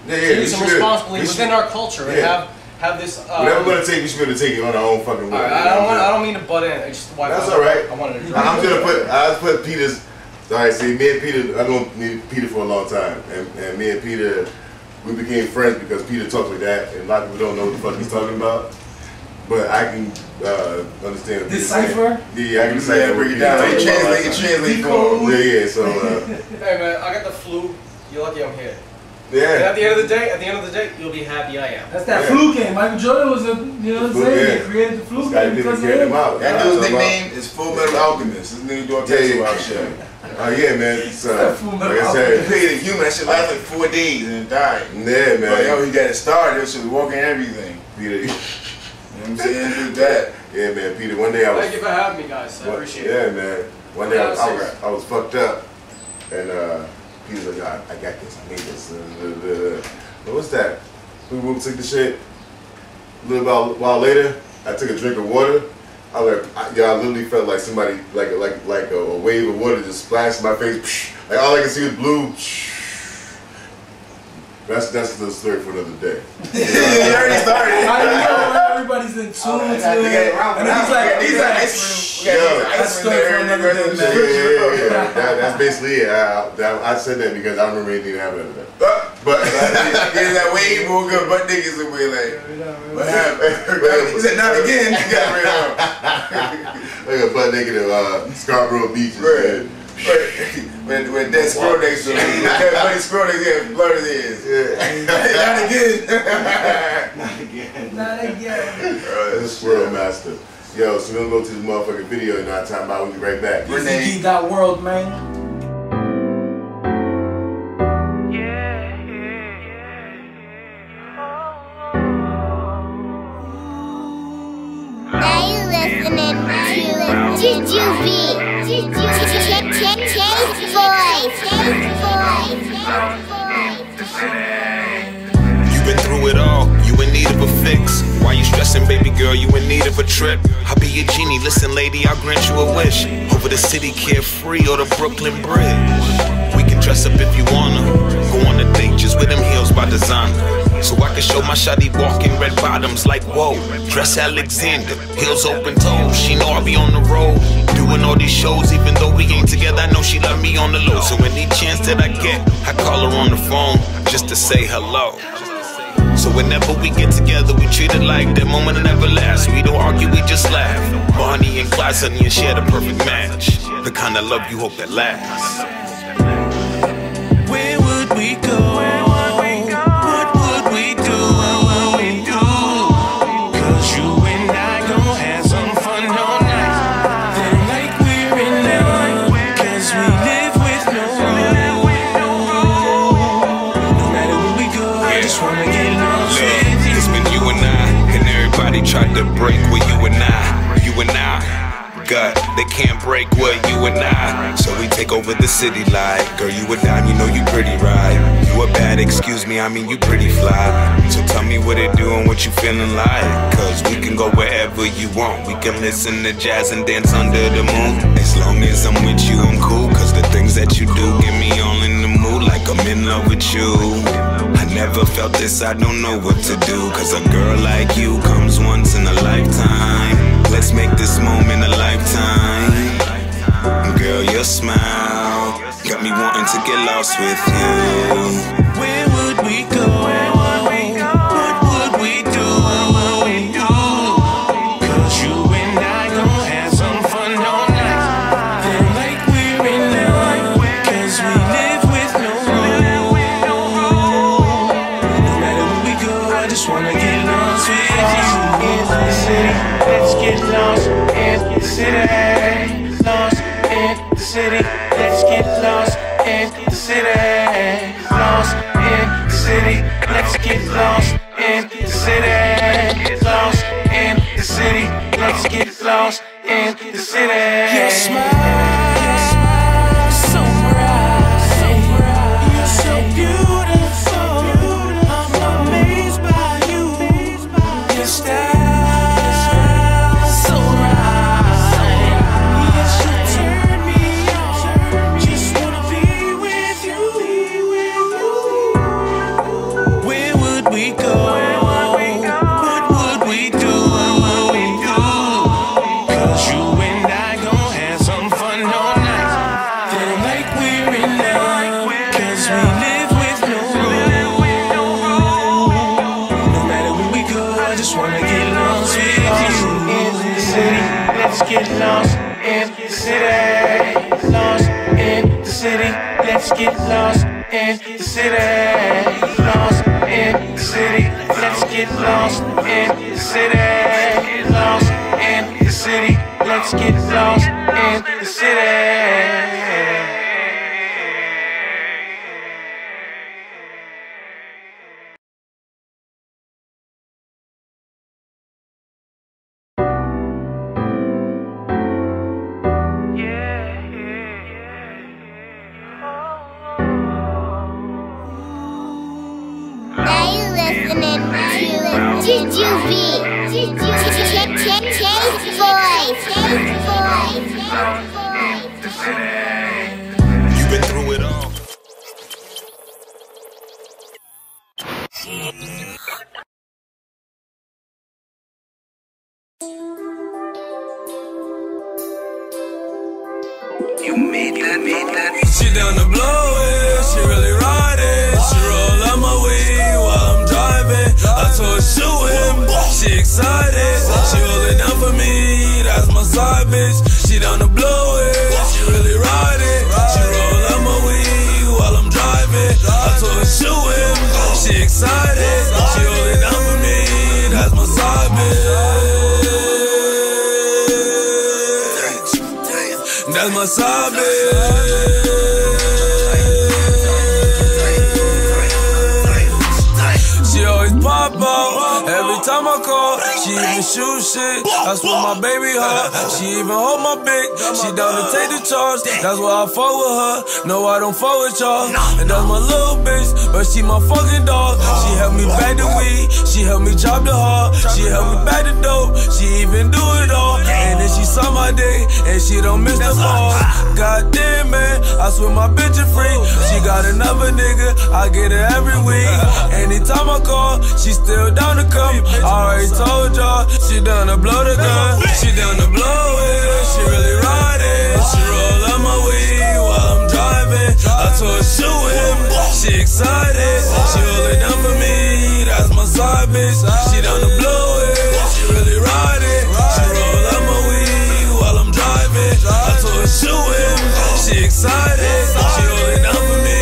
Yeah. To use them responsibly within our culture and have this. Whatever we're gonna take, we should be able to take it on our own fucking way. I don't mean to butt in. That's all right. I wanted to. I put Peter's. All right, see, me and Peter, I've known Peter for a long time, and me and Peter, we became friends because Peter talks like that, and a lot of people don't know what the fuck he's talking about. But I can understand. Decipher? Yeah, I can decipher. Break it down. Translate for him. Yeah. So. Hey man, I got the flu. You're lucky I'm here. Yeah. And at the end of the day, you'll be happy I am. That's that flu game. Michael Jordan was a, you know what I'm saying? They created the flu game because of him. That dude's nickname is Full Metal Alchemist. This nigga doing textile out shit. Oh yeah, man. So, like I said, he paid a human. That shit lasted like 4 days and it died. Yeah, man. But yo, he got it started. That shit was walking everything. Peter, you know what I'm saying? Do that. Yeah, man. Peter, one day I was. Thank you for having me, guys. I appreciate it. Yeah, man. One day I was fucked up, and Peter's like, I got this. I made this. But what's that? We took the shit. A little while later, I took a drink of water. I literally felt like somebody, like a wave of water just splashed in my face. Like all I could see was blue. That's the story for another day. You already started. I know everybody's in tune to it. And he's like, that's story for another day, man. Yeah. That's basically it. I said that because I don't remember anything that happened after that. But that wave will go butt niggas away like, what happened? He said, not again. You got rid of like a butt naked at Scarborough Beach. Right. With that squirrel next to him. That funny squirrel next to him, blood his ears. Not again. Not again. This squirrel master. Yo, so we're gonna go to this motherfucking video in our time. We'll be right back. Renee.world, man. You've been through it all, you in need of a fix. Why you stressing, baby girl, you in need of a trip. I'll be your genie, listen lady, I'll grant you a wish. Over the city carefree or the Brooklyn Bridge. We can dress up if you wanna, go on a date just with them heels by designer. So I can show my shawty walking red bottoms like whoa. Dress Alexander, heels open toes. She know I be on the road, doing all these shows. Even though we ain't together, I know she love me on the low. So any chance that I get, I call her on the phone just to say hello. So whenever we get together, we treat it like that moment that never lasts. We don't argue, we just laugh. Bonnie and Clyde, Sonny and Cher, the perfect match. The kind of love you hope that lasts. Where would we go? Tried to break where you and I, God, they can't break what you and I. So we take over the city like, girl, you a dime, you know you pretty right. You a bad, excuse me, I mean you pretty fly. So tell me what it do and what you feeling like. Cause we can go wherever you want. We can listen to jazz and dance under the moon. As long as I'm with you, I'm cool. Cause the things that you do get me all in the mood. Like I'm in love with you. I never felt this, I don't know what to do. Cause a girl like you comes once in a lifetime. Let's make this moment a lifetime. Girl, your smile got me wanting to get lost with you. Where would we go? What would we do? Cause you and I gon' have some fun all night. Feel like we're in love. Cause we live with no rule. No matter where we go, I just wanna get lost with you. In the city, let's get lost in the city. Lost in the city, let's get lost in the city. Lost in the city, let's get lost in the city. Lost in the city, let's get lost in the city. Your smile, so bright, you're so beautiful. I'm amazed by you. Your style. Get lost in the city. Lost in the city. Let's get lost in the city. Lost in the city. Let's get lost in the city. Lost in the city. Let's get lost in the city. Voice. You've been through it all. You made that. She down to blow it, she really ride it. She roll up my weed while I'm driving. I told her shoot him, she excited. She hold it down for me, that's my side bitch. She down to blow it, she really ride it. She roll up my weed while I'm driving. I told her shoot him, she excited. She hold it down for me, that's my side bitch. That's my side bitch. She always pop out every time I call. She even shoot shit. That's what my baby her. She even hold my big. She down to take the charge. That's why I fuck with her. No, I don't fuck with y'all. And that's my little bitch, but she my fucking dog. She helped me back the weed. She helped me chop the hard. She helped me back the dope. She even do it all. And then she saw my day, and she don't miss the ball. Goddamn, man, I swear my bitch is free. She got another nigga, I get her every week. Anytime I call, she still down to come. I already told y'all, she down to blow the gun. She down to blow it, she really ride it. She roll up my weed while I'm driving. I told her shoot him, she excited. She hold it down for me, that's my side bitch. She down to blow it, she really ride it. She roll up my weed while I'm driving. I told her shoot him, she excited. She hold it down for me,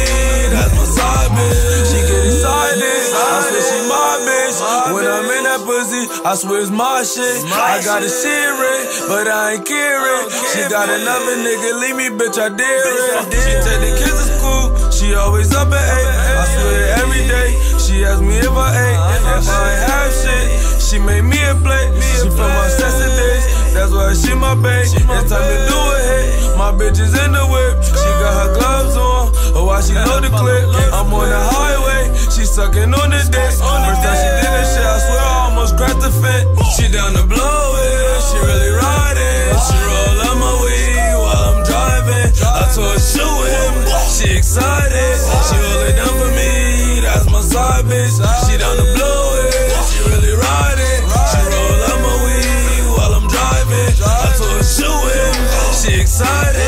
that's my side bitch. She get excited, I swear she my bitch. When I'm in that pussy, I swear it's my shit. I gotta share it, but I ain't caring. She got another nigga, leave me, bitch, I dare it. She take the kids to school, she always up at 8. I swear every day, she ask me if I ate. If I ain't have shit, she made me a plate. She from my sister days, that's why she my bae. It's time to do a hit, my bitch is in the whip. She got her gloves on, or why she load the clip. I'm on the highway, she sucking on the dick. First time she did this shit, I swear I almost cracked the fit. She down to blow it, she really ride it. She roll up my weed while I'm driving. I told her shoot him, she excited. She hold it down for me, that's my side bitch. She down to blow it, she really ride it. She roll up my weed while I'm driving. I told her shoot him, she excited.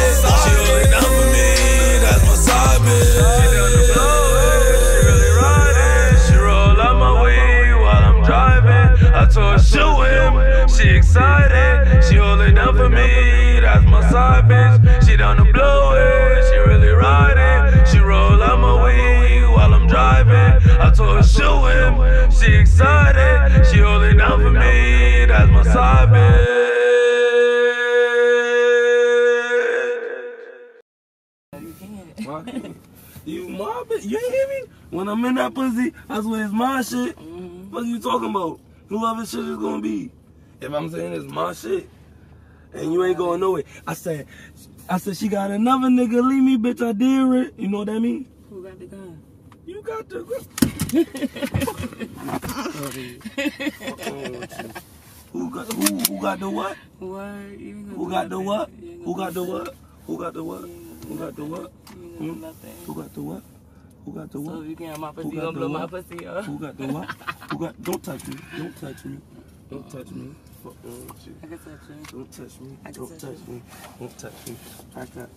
She hold it down for me, that's my side bitch. She down to blow it, she really ride it. She roll up my weed while I'm driving. I told her shoot him, she excited. She hold it down for me, that's my side bitch. She down to blow it, she really ride it. She roll up my weed while I'm driving. I told her shoot him, she excited. She hold it down for me, that's my side bitch. You my bitch, you ain't hear me? When I'm in that pussy, I swear it's my shit. What are you talking about? Whoever shit is gonna be. If I'm saying it's my shit, and you ain't going nowhere. I said she got another nigga, leave me, bitch, I dare it. You know what I mean? Who got the gun? You got the gun. Who got the what? Who got the what? Who got the what? Who got the what? Who got the what? Who got the what? Who got the what? So if you can have my pussy, you gonna blow my pussy up. Who got the what? Who got? Don't touch me. Don't touch me. Don't touch me. Fuck wrong with you. I can touch you. Don't touch me. Don't touch me. Don't touch me. Back up.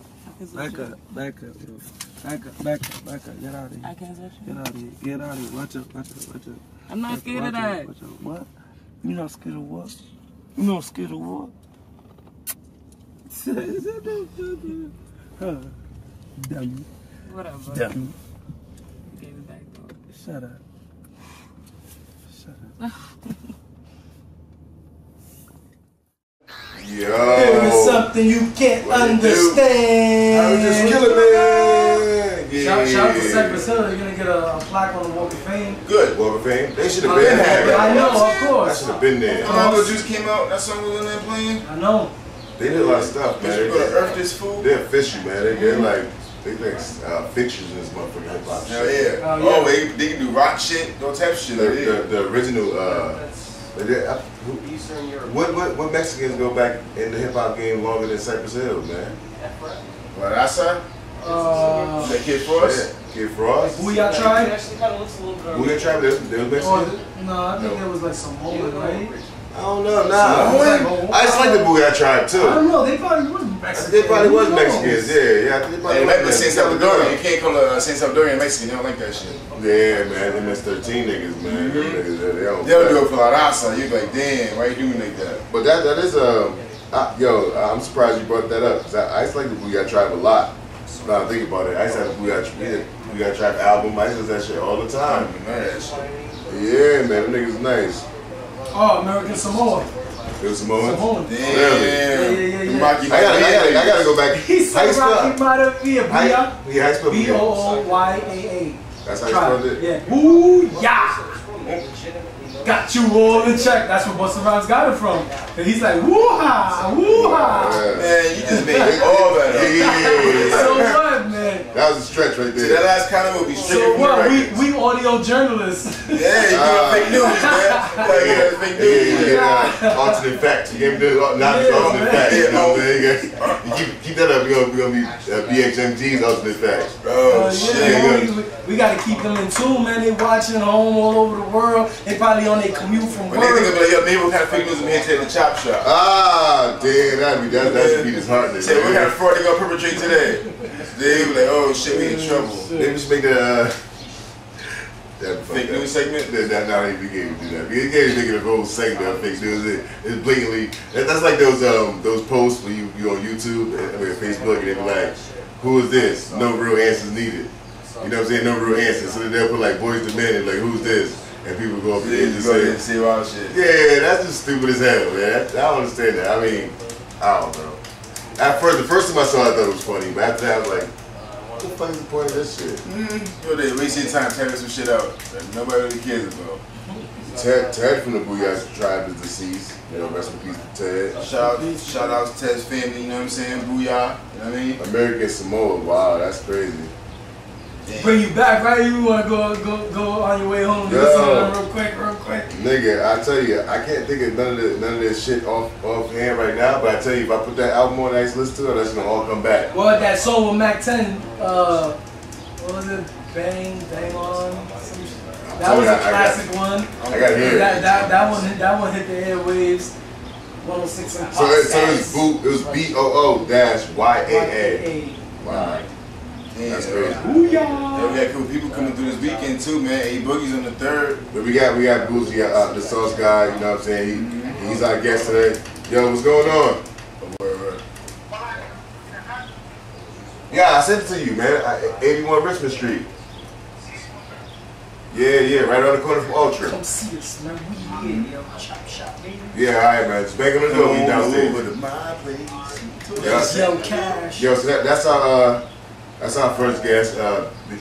Back up. Back up. Back up. Back up. Back up. Get out of here. I can't touch you. Get out of here. Get out of here. Watch out. Watch out. Watch out. I'm not scared of that. Watch out. What? You not scared of what? You not scared of what? Huh. Dummy. Whatever. Dummy. Gave it back though. Shut up. Shut up. Yo. There is something you can't understand. I was just killing it. Yeah. Shout out to Cypress Hill. You're gonna get a plaque on the Walk of Fame. Good, Walk of Fame. They should have been there. I know, of course. I should have been there. When Juice came out, that song was in there playing. I know. They did a lot of stuff, man. They gonna earth this food. They're official, man. They're like fixtures in this motherfucking hip hop shit. Hell yeah. Oh, they can do rock shit, no type of shit. The original Eastern Europe. What Mexicans go back in the hip hop game longer than Cypress Hill, man? What I said? The Kid Frost? Yeah, Kid Frost. Booyah Tribe? Actually kind of looks a little bit. Booyah Tribe, they was Mexican? No, I think there was like Samoan, right? I don't know, I just like the Booyah Tribe too. I don't know, they probably was Mexicans. They probably was Mexicans, yeah. I think they probably was Mexicans. Saint Salvadorian, you can't call a Saint Salvadorian Mexican, they don't like that shit. Yeah, man, them MS-13 niggas, man. They don't do it for La Raza, you be like, damn, why you doing like that? But that is, I'm surprised you brought that up, because I used to like the Booyah Tribe a lot. Now I think about it, I used to have the Booyah Tribe album, I used to listen to that shit all the time. Yeah, man, them niggas nice. Oh, American Samoa. It was Samoan? Samoan. Damn. I gotta go back. He said Rocky Maravilla. Booyah? How you spell Booyah? B-O-O-Y-A-A. That's how you spelled it? Yeah. Booyah! Got you all in check. That's where Busta Rhymes got it from. And he's like, woo-ha, woo-ha. Man, you just made it all better. Yeah. So what, man? That was a stretch right there. See, that last comment would be straight. So what? We audio journalists. Yeah, you doing fake news, man. Fake news. Alternate facts. You gave me the alternate facts. You know what I'm saying? Keep that up. We're gonna be BXMG's alternate facts. Oh shit. We gotta keep them in tune, man. They watching home all over the world. They probably on their commute from work. When they think about yo, what kind of fake news I'm here today at the Chopp Shop. Ah, damn, that'd be disheartening. Say, what kind of fraud they gonna perpetrate today? They be like, oh shit, we in trouble. They just make the fake news segment? No, they can't do that. You can't make it a whole segment of fake news. It's blatantly, that's like those posts when you on YouTube, I mean Facebook, and they be like, who is this? No real answers needed. You know what I'm saying? No real answers. So then they'll put like Boys to Men and like, who's this? And people go up there and just say wild shit. Yeah, that's just stupid as hell, man. I don't understand that. I mean, I don't know. At first, the first time I saw it, I thought it was funny, but after that, I was like, what the fuck is the point of this shit? Yo, they wasting time telling some shit out that nobody really cares about. Ted from the Booyah Tribe is deceased. You know, rest in peace to Ted. Shout out to Ted's family, you know what I'm saying? Booyah, you know what I mean? American Samoa, wow, that's crazy. Bring you back, right? You want to go on your way home? Real quick. Nigga, I tell you, I can't think of none of this shit offhand right now. But I tell you, if I put that album on, I used to listen to it, that's gonna all come back. Well, that song with Mac 10, what was it? Bang On. That was a classic one. I gotta hear it. That one hit the airwaves. 106 and So it was BOO-YAA. Wow. Damn, that's crazy. Booyah! Yeah, we got cool people coming through this weekend too, man. A Boogie's on the 3rd. But we got Boosie, the SauceGod, you know what I'm saying? He's our guest today. Yo, what's going on? Yeah, I sent it to you, man. 81 Richmond Street. Yeah, right around the corner from Ultra. Come see us, man. We here, yo. Chopp Shop, baby. Yeah, alright, man. Just bang on the door. We downstairs. Over to my place. Yo, Kash. Yo, so that's our first guest.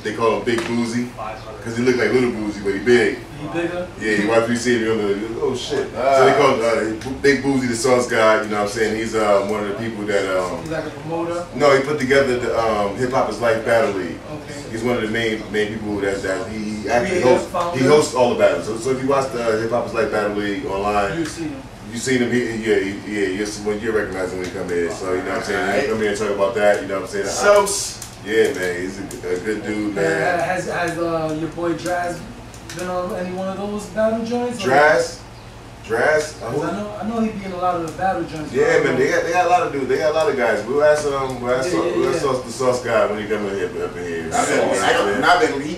They call him Big Boosie, because he look like Little Boosie, but he big. He bigger? Yeah, you watch me see him, you're like, oh shit. So they call him Big Boosie, the SauceGod, you know what I'm saying? He's one of the people that... He's like a promoter? No, he put together the Hip Hop is Life Battle League. Okay. He's one of the main people that he actually hosts all the battles. So if you watch the Hip Hop is Life Battle League online... You've seen him. You seen him, you'll recognize him when he come in. So, you know what I'm saying? He'll come in and talk about that, you know what I'm saying? Yeah, man, he's a good dude, man. Has your boy Draz been on any one of those battle joints? Draz? I know he be in a lot of the battle joints. Yeah, man, they got a lot of dudes. They got a lot of guys. We'll ask the SauceGod when he come in here.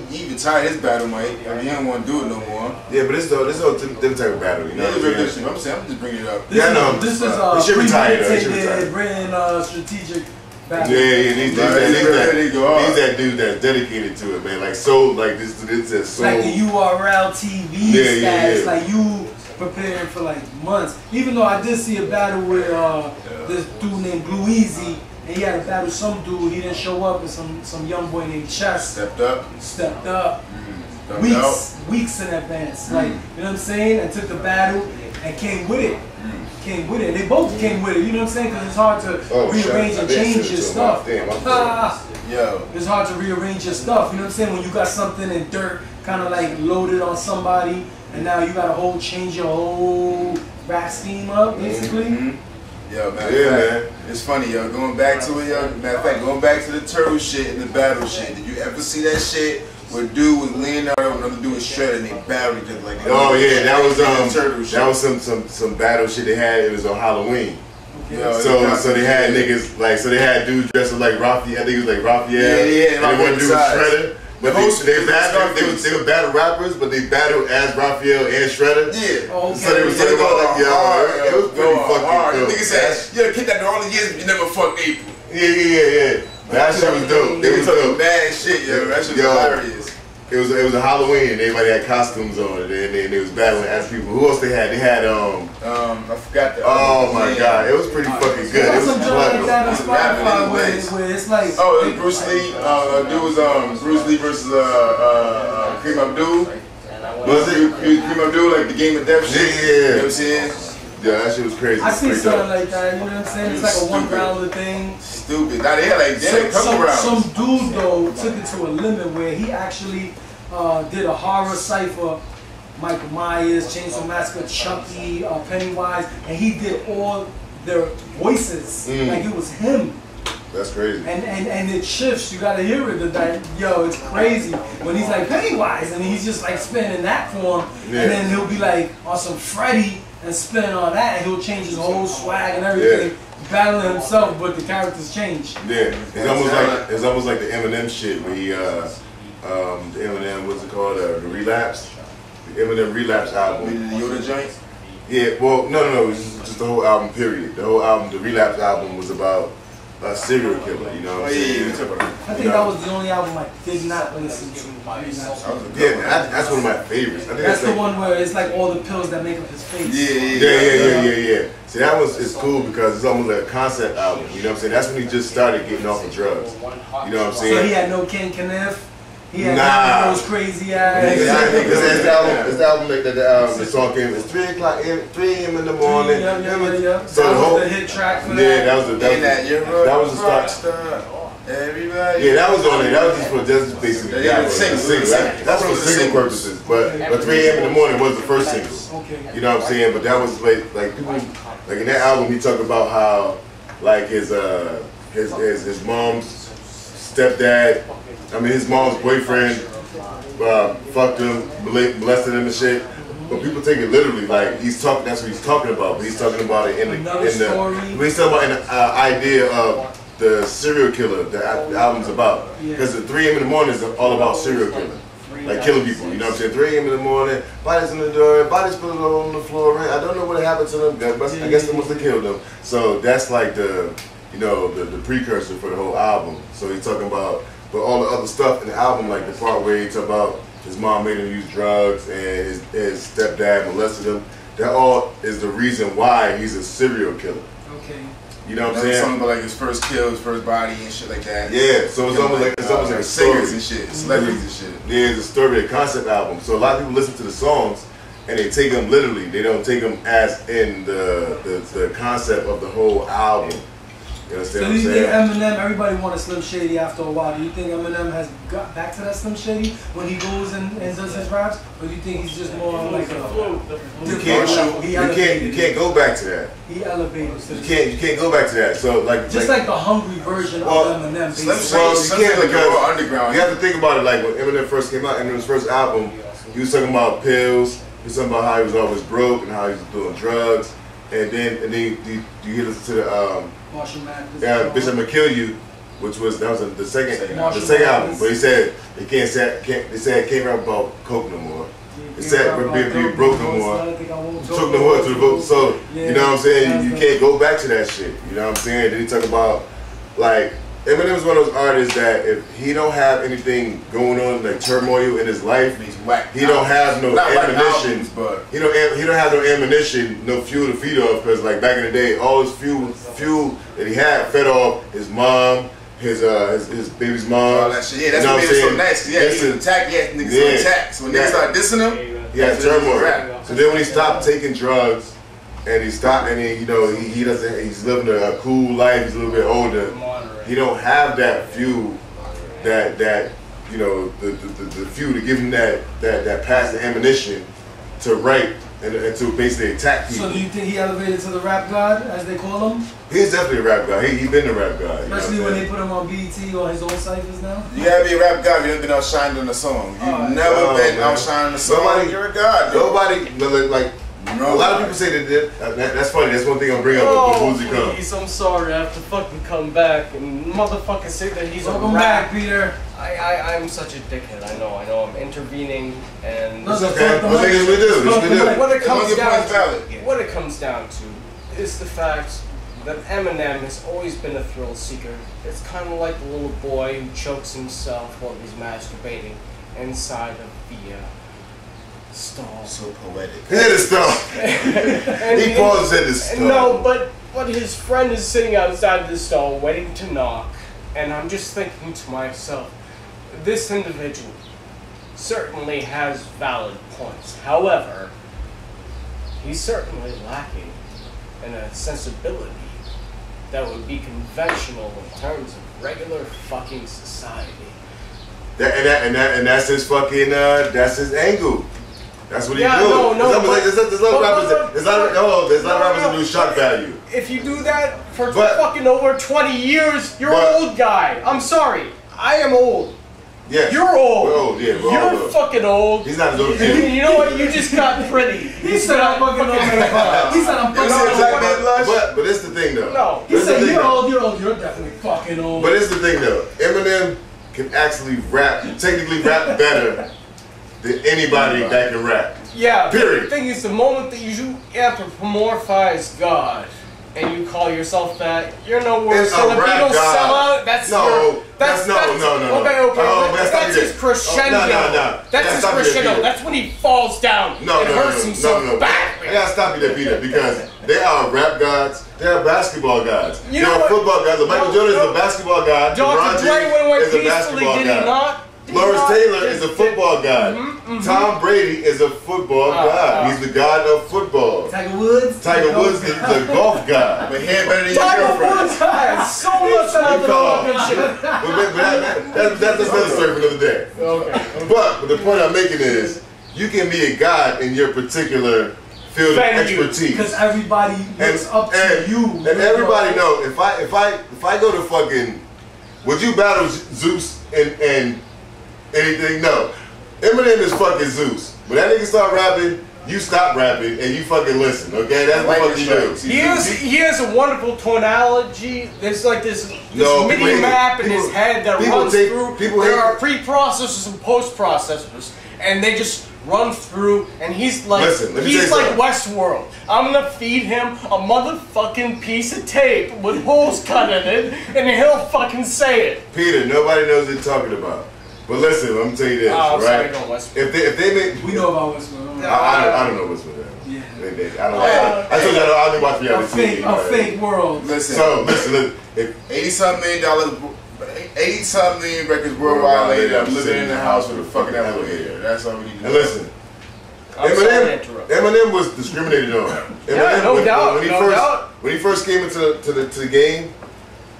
He retired his battle, mate. I mean, he don't want to do it no more. Yeah, but this different type of battle, you know. I'm just bringing it up. This is he should retire. Bring strategic. Yeah, he's that dude that's dedicated to it, man. Like soul, like this is soul. Like the URL TV status, like you preparing for like months. Even though I did see a battle with this dude named Blue Easy, and he had a battle with some dude. He didn't show up, and some young boy named Chess stepped up. Weeks in advance, like you know what I'm saying, and took the battle and came with it. They both came with it, you know what I'm saying? Because it's hard to rearrange and change your stuff. It's hard to rearrange your stuff, you know what I'm saying? When you got something in dirt, kind of like loaded on somebody, and now you got to change your whole rap scheme up, basically. Yo, man, it's funny, yo. Going back to it, yo. Matter of fact, going back to the turtle shit and the battle shit. Did you ever see that shit where dude was Leonardo and another dude was Shredder and they battled each other like that? Oh yeah, that was turtle shit. that was some battle shit they had. It was on Halloween. Yo, so they had niggas like they had dudes dressed up like Raphael. I think it was like Raphael. Yeah, and one dude was Shredder. But they were battle rappers, but they battled as Raphael and Shredder. Yeah. Oh, okay. So they was talking about like, yo, it was pretty fucking hard. dope. Nigga said, you kicked out all the years, but you never fucked April. Yeah. That shit was dope. They was talking bad shit, yo. That shit was hilarious. It was a Halloween and everybody had costumes on and they was battling as people. Who else they had? They had I forgot the oh my god, it was pretty fucking good. It was clever. Where it's like it was Bruce Lee. Dude was Bruce Lee versus Kareem Abdul. Was it Kareem Abdul like the Game of Death shit? Yeah. You know what I'm saying? Yeah, that shit was crazy. I see something like that, you know what I'm saying? It's like a one-rounder thing. Stupid. Now they had like a couple rounds. Some dude though took it to a limit where he actually did a horror cipher, Michael Myers, Chainsaw Massacre, Chucky, Pennywise, and he did all their voices like it was him. That's crazy. And it shifts. You gotta hear it. Yo, it's crazy when he's like Pennywise and he's just like spinning in that form, and then he'll be like on some Freddy and spin on that, and he'll change his whole swag and everything, battling himself, but the characters change. Yeah, it's almost like the Eminem shit where he the Eminem, what's it called, the Relapse, the Eminem Relapse album. The Yoda joint. Yeah, well, no, it was just the whole album. Period. The whole album, the Relapse album, was about a serial killer. You know what I'm saying? I think that was the only album I did not listen to. Yeah, that's one of my favorites. I think that's the one where it's like all the pills that make up his face. Yeah. See, that was it's cool because it's almost like a concept album. You know what I'm saying? That's when he just started getting off of drugs. You know what I'm saying? So he had no Ken Kniff. He had those crazy ass. It's the album like the song came. It's 3 a.m. in the morning. So that was the hit track for that. Yeah, that was the start. Everybody. Yeah, that was on it. That was just for basically that's for single purposes. But 3 a.m. in the morning was the first single. You know what I'm saying? But that was like people like in that album he talked about how like his mom's stepdad. I mean, his mom's boyfriend fucked him, molested him and shit. But people take it literally, like he's talking. That's what he's talking about. But he's talking about it in the he's talking about the idea of the serial killer. The album's about because at 3 a.m. in the morning is all about serial killing, like killing people. You know what I'm saying? 3 a.m. in the morning, bodies in the door, bodies put on the floor. I don't know what happened to them. I guess they must have killed them. So that's like the the precursor for the whole album. So he's talking about. But all the other stuff in the album, like the part where he talk about his mom made him use drugs and his stepdad molested him, that all is the reason why he's a serial killer. Okay. You know what I'm saying? Something about like his first kill, his first body and shit like that. Yeah, so it's almost like a story. Singers and shit, celebrities and shit. Yeah, it's a story, a concept album. So a lot of people listen to the songs and they take them literally. They don't take them as in the concept of the whole album. You understand so do you think Eminem, everybody wanted Slim Shady after a while. Do you think Eminem has got back to that Slim Shady when he goes and does his raps? Or do you think he's just more like a... You can't go back to that. He elevated. You can't go back to that. So like like the hungry version of Eminem. Well, you can't because underground. You have to think about it. Like when Eminem first came out, Eminem's first album, he was talking about pills. He was talking about how he was always broke and how he was doing drugs. And then you listen to the Bitch I'ma Kill You, which was the second album. But he said they said it can't rap about coke no more. It said we're being broke no more. Took no more to the boat. So you know what I'm saying? You can't go back to that shit. You know what I'm saying? Then he talk about like Eminem's one of those artists that if he don't have anything going on like turmoil in his life, he's whack. He don't have no ammunition. He don't have no ammunition, no fuel to feed off. Because like back in the day, all his fuel that he had fed off his mom, his baby's mom. All that shit. Yeah, that's what made it so nice. Cause he had attack. He had niggas to attack. So when niggas started dissing him, he had turmoil. So then when he stopped taking drugs. And he stopped, and he doesn't. He's living a cool life. He's a little bit older. He don't have that fuel, the fuel to give him that passive ammunition to write and to basically attack people. So do you think he elevated to the rap god, as they call him? He's definitely a rap guy. He been a rap guy. Especially when they put him on BET or his own ciphers now? You gotta be a rap guy if you haven't been outshined on a song. You've never been outshined on a song. You're a god. Nobody, like, a lot of people say that that's funny. That's one thing I'll bring up when Boosie comes. Please, I'm sorry. I have to fucking come back and motherfucker say that he's Welcome back, Peter. I'm such a dickhead. I know. I'm intervening, and It's okay. What things we do? What it comes down to is the fact that Eminem has always been a thrill seeker. It's kind of like the little boy who chokes himself while he's masturbating inside of the stall. So poetic. Hit a stall. He paused at the stall. No, but his friend is sitting outside the stall waiting to knock, and I'm just thinking to myself, this individual certainly has valid points. However, he's certainly lacking in a sensibility that would be conventional in terms of regular fucking society. And that's his fucking that's his angle. That's what he do. There's a lot of rappers that do shock value. If you do that for fucking over 20 years, you're an old guy. I'm sorry. I am old. Yeah. You're old. We're old, yeah. You're fucking old. He's not as old as you. You know what? You just got pretty. He said I'm fucking old. He said I'm fucking old. But it's the thing though. No. He said you're old, you're definitely fucking old. But it's the thing though. Eminem can actually technically rap better than anybody that can rap. Yeah. Period. The thing is, the moment that you anthropomorphize God and you call yourself that, you're no worse than a Beatles sellout. That's no. Okay. That's his crescendo. That's his crescendo. That's when he falls down. It hurts him so badly. I gotta stop you there, Peter, because they are rap gods. They are basketball gods. They are football gods. Michael Jordan is a basketball god. Dr. Dre went is a basketball god. Lawrence Taylor is a football god. Tom Brady is a football god. He's the god of football. Tiger Woods is the golf god. But he ain't better than your Tiger girlfriend. Woods has so much other fucking shit. That's another story for another day. Okay. But the point I'm making is, you can be a god in your particular field of expertise. Because everybody looks up to you. And everybody know, if I go to fucking, would you battle Zeus and anything? No. Eminem is fucking Zeus. When that nigga start rapping, you stop rapping and you fucking listen, okay? That's what fucking do. He has a wonderful tonality. There's like this MIDI map in his head that runs through. There are pre-processors and post-processors, and they just run through, and he's like Westworld. I'm gonna feed him a motherfucking piece of tape with holes cut in it, and he'll fucking say it. Peter, nobody knows what you're talking about. But listen, let me tell you this, right? If they make, we know about Westworld. I don't know Westworld. Yeah. I told you I only watch reality TV. A fake world. Listen. If $80-something million records worldwide later, I'm living in the house with a fucking elevator. That's all we need to know. And listen, Eminem was discriminated on. No doubt. When he first came into the game,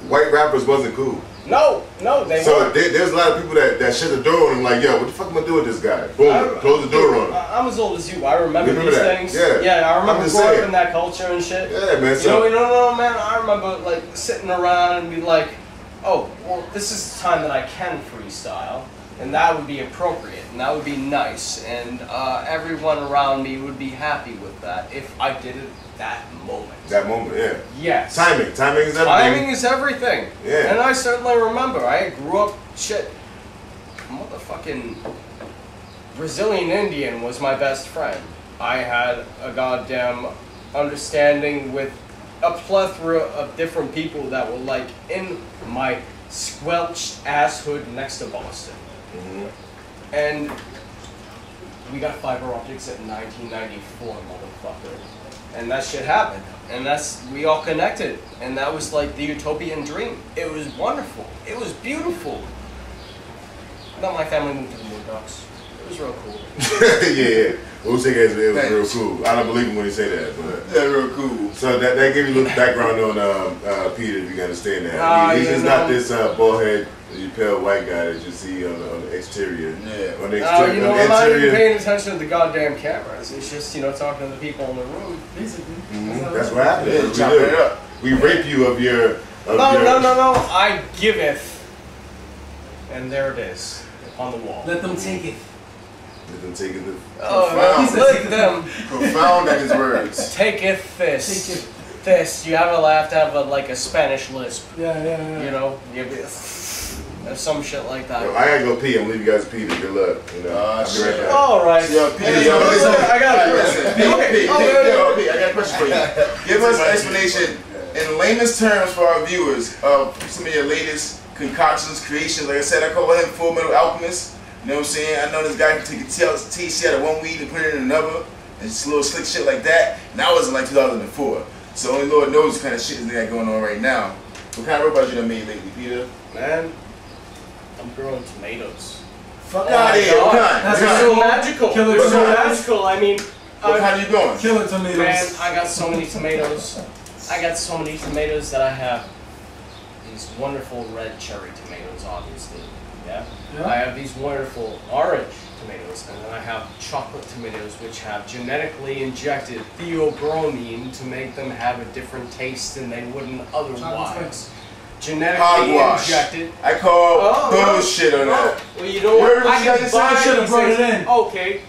white rappers wasn't cool. No, they weren't. There's a lot of people that shut the door on him like, yo, what the fuck am I doing with this guy? Boom, close the door on him. I'm as old as you. I remember these things. Yeah, I remember growing up in that culture and shit. Yeah, man. You know, man, I remember like sitting around and be like, oh, well, this is the time that I can freestyle, and that would be appropriate, and that would be nice, and everyone around me would be happy with that if I did it that moment. That moment, yeah. Yes. Timing is everything. Timing is everything. Yeah. And I certainly remember, I grew up, motherfucking Brazilian Indian was my best friend. I had a goddamn understanding with a plethora of different people that were like in my squelched ass hood next to Boston. And we got fiber optics in 1994, motherfucker. And that shit happened. And we all connected. And that was like the utopian dream. It was wonderful. It was beautiful. Then my family moved to the Moon Ducks. It was real cool. Yeah. We'll say it was real cool. I don't believe him when he say that, but that's real cool. So that gave you a little background on Peter, if you understand that. He's not this bald head You pale white guy that you see on the exterior. Yeah. On the exterior. You know, I'm not even paying attention to the goddamn cameras. It's just, you know, talking to the people in the room, basically. That's what happens. We rape you of your... No. I giveth. And there it is. On the wall. Let them take it. Let them take it. Let them. Profound at his words. Taketh this. This. You have to have like a Spanish lisp. Yeah. You know, or some shit like that. Yo, I gotta go pee. I'm leaving you guys pee. Good luck. You know. I'll be right back. All right. Yo, P, I got a question for you. Give us an explanation in layman's terms for our viewers of some of your latest concoctions, creations. Like I said, I call him Full Metal Alchemist. You know what I'm saying? I know this guy can take a taste out of one weed and put it in another, and just little slick shit like that. And that was in like 2004. So only Lord knows what kind of shit is they got going on right now. What kind of robots you done made lately, Peter? Man, I'm growing tomatoes. Fuck out of here. What kind? That's so magical. Killer It's so tomatoes. magical. I mean, what kind are you going? Killer tomatoes. Man, I got so many tomatoes. That I have these wonderful red cherry tomatoes, obviously. Yeah. I have these wonderful orange tomatoes, and then I have chocolate tomatoes, which have genetically injected theobromine to make them have a different taste than they wouldn't otherwise. Genetically injected. I call bullshit on that. Well, you know what? I can buy should have brought it in. Okay.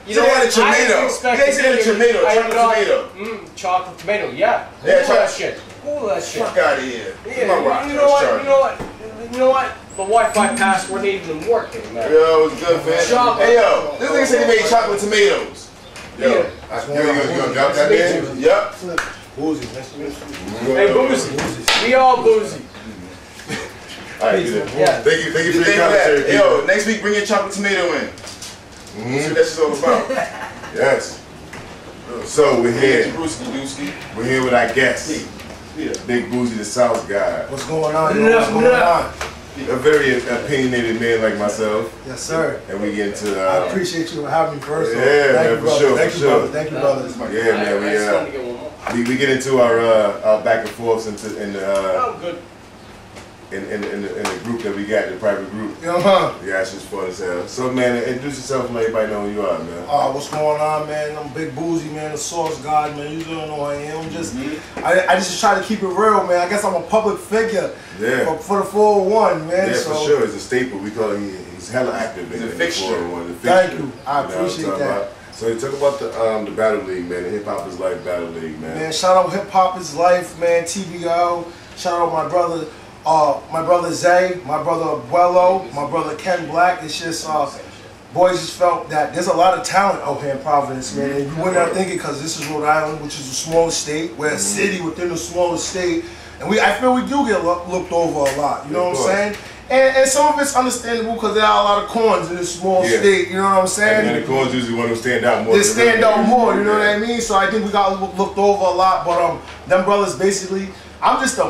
You So know they what? had a tomato. They said a tomato, chocolate tomato. Chocolate tomato, yeah. Yeah, Google that shit. Google that shit. Fuck out of here. Yeah, you know what? The Wi-Fi password ain't even working, man. Yo, it was good, man. Chocolate. Hey, yo, this nigga said he made chocolate tomatoes. Yo, you gonna drop that man? Yep. Boosie, nice to meet you. Hey, Boosie. We all Boosie. Alright, Yeah. Thank you for your commentary. Yo, next week bring your chocolate tomato in. See what that shit's all about. Yes. So we're here. Brewski. We're here with our guest. Big Boosie, the SauceGod. What's going on? What's going on? A very opinionated man like myself. Yes, sir. And we get into... I appreciate you for having me first. Yeah, man, for sure. Thank you, brother. Thank you, brother. Yeah, man, we get into our back and forths in the group that we got, the private group. Yeah, it's just fun as hell. So, man, introduce yourself and let everybody know who you are, man. What's going on, man? I'm Big Boosie, man, the SauceGod, man. You don't know who I am. I just try to keep it real, man. I guess I'm a public figure for the 401, man. Yeah, so. for sure. It's a staple. We call him, he's hella active in the 401. Thank you. I appreciate that. So you talk about the Battle League, man, the Hip Hop is Life Battle League, man. Man, shout out Hip Hop is Life, man, TBO. Shout out my brother Zay, my brother Abuelo, my brother Ken Black. It's just, boys just felt that there's a lot of talent out here in Providence, man. And you would not think it because this is Rhode Island, which is a smaller state. We're a city within a smaller state. And I feel we do get looked over a lot, you know what I'm saying? And some of it's understandable because there are a lot of corns in this small state, you know what I'm saying? And the corns usually want to stand out more. They stand out more, you know what I mean? So I think we got looked over a lot, but them brothers basically, I'm just a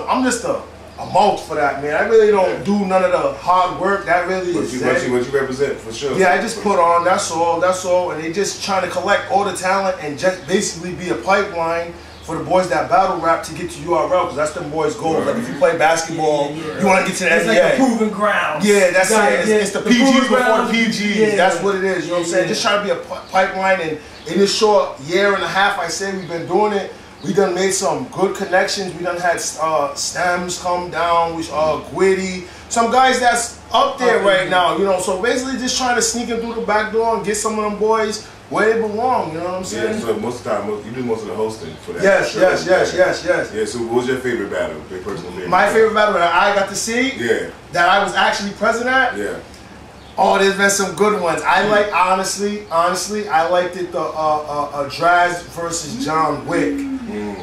mouth for that, man. I really don't do none of the hard work. That really is what you represent, for sure. Yeah, I just put on, that's all. And they just trying to collect all the talent and just basically be a pipeline for the boys that battle rap to get to URL, because that's them boys' goal. Like if you play basketball, you want to get to the NBA. It's like a proving ground. Yeah, that's it. It's the PGs before the PGs. That's what it is. You know what I'm saying? Just trying to be a pipeline. And in this short year and a half, I say we've been doing it. We done made some good connections. We done had Stems come down. We Gwitty, some guys that's up there right now. You know, so basically just trying to sneak in through the back door and get some of them boys where they belong. You know what I'm saying? Yeah. So most of the time, you do most of the hosting for that. Yes. Yeah. So what was your favorite battle? Your personal favorite? My favorite battle that I got to see. Yeah. That I was actually present at. Yeah. Oh, there's been some good ones. I like honestly, I liked it the Draz versus John Wick.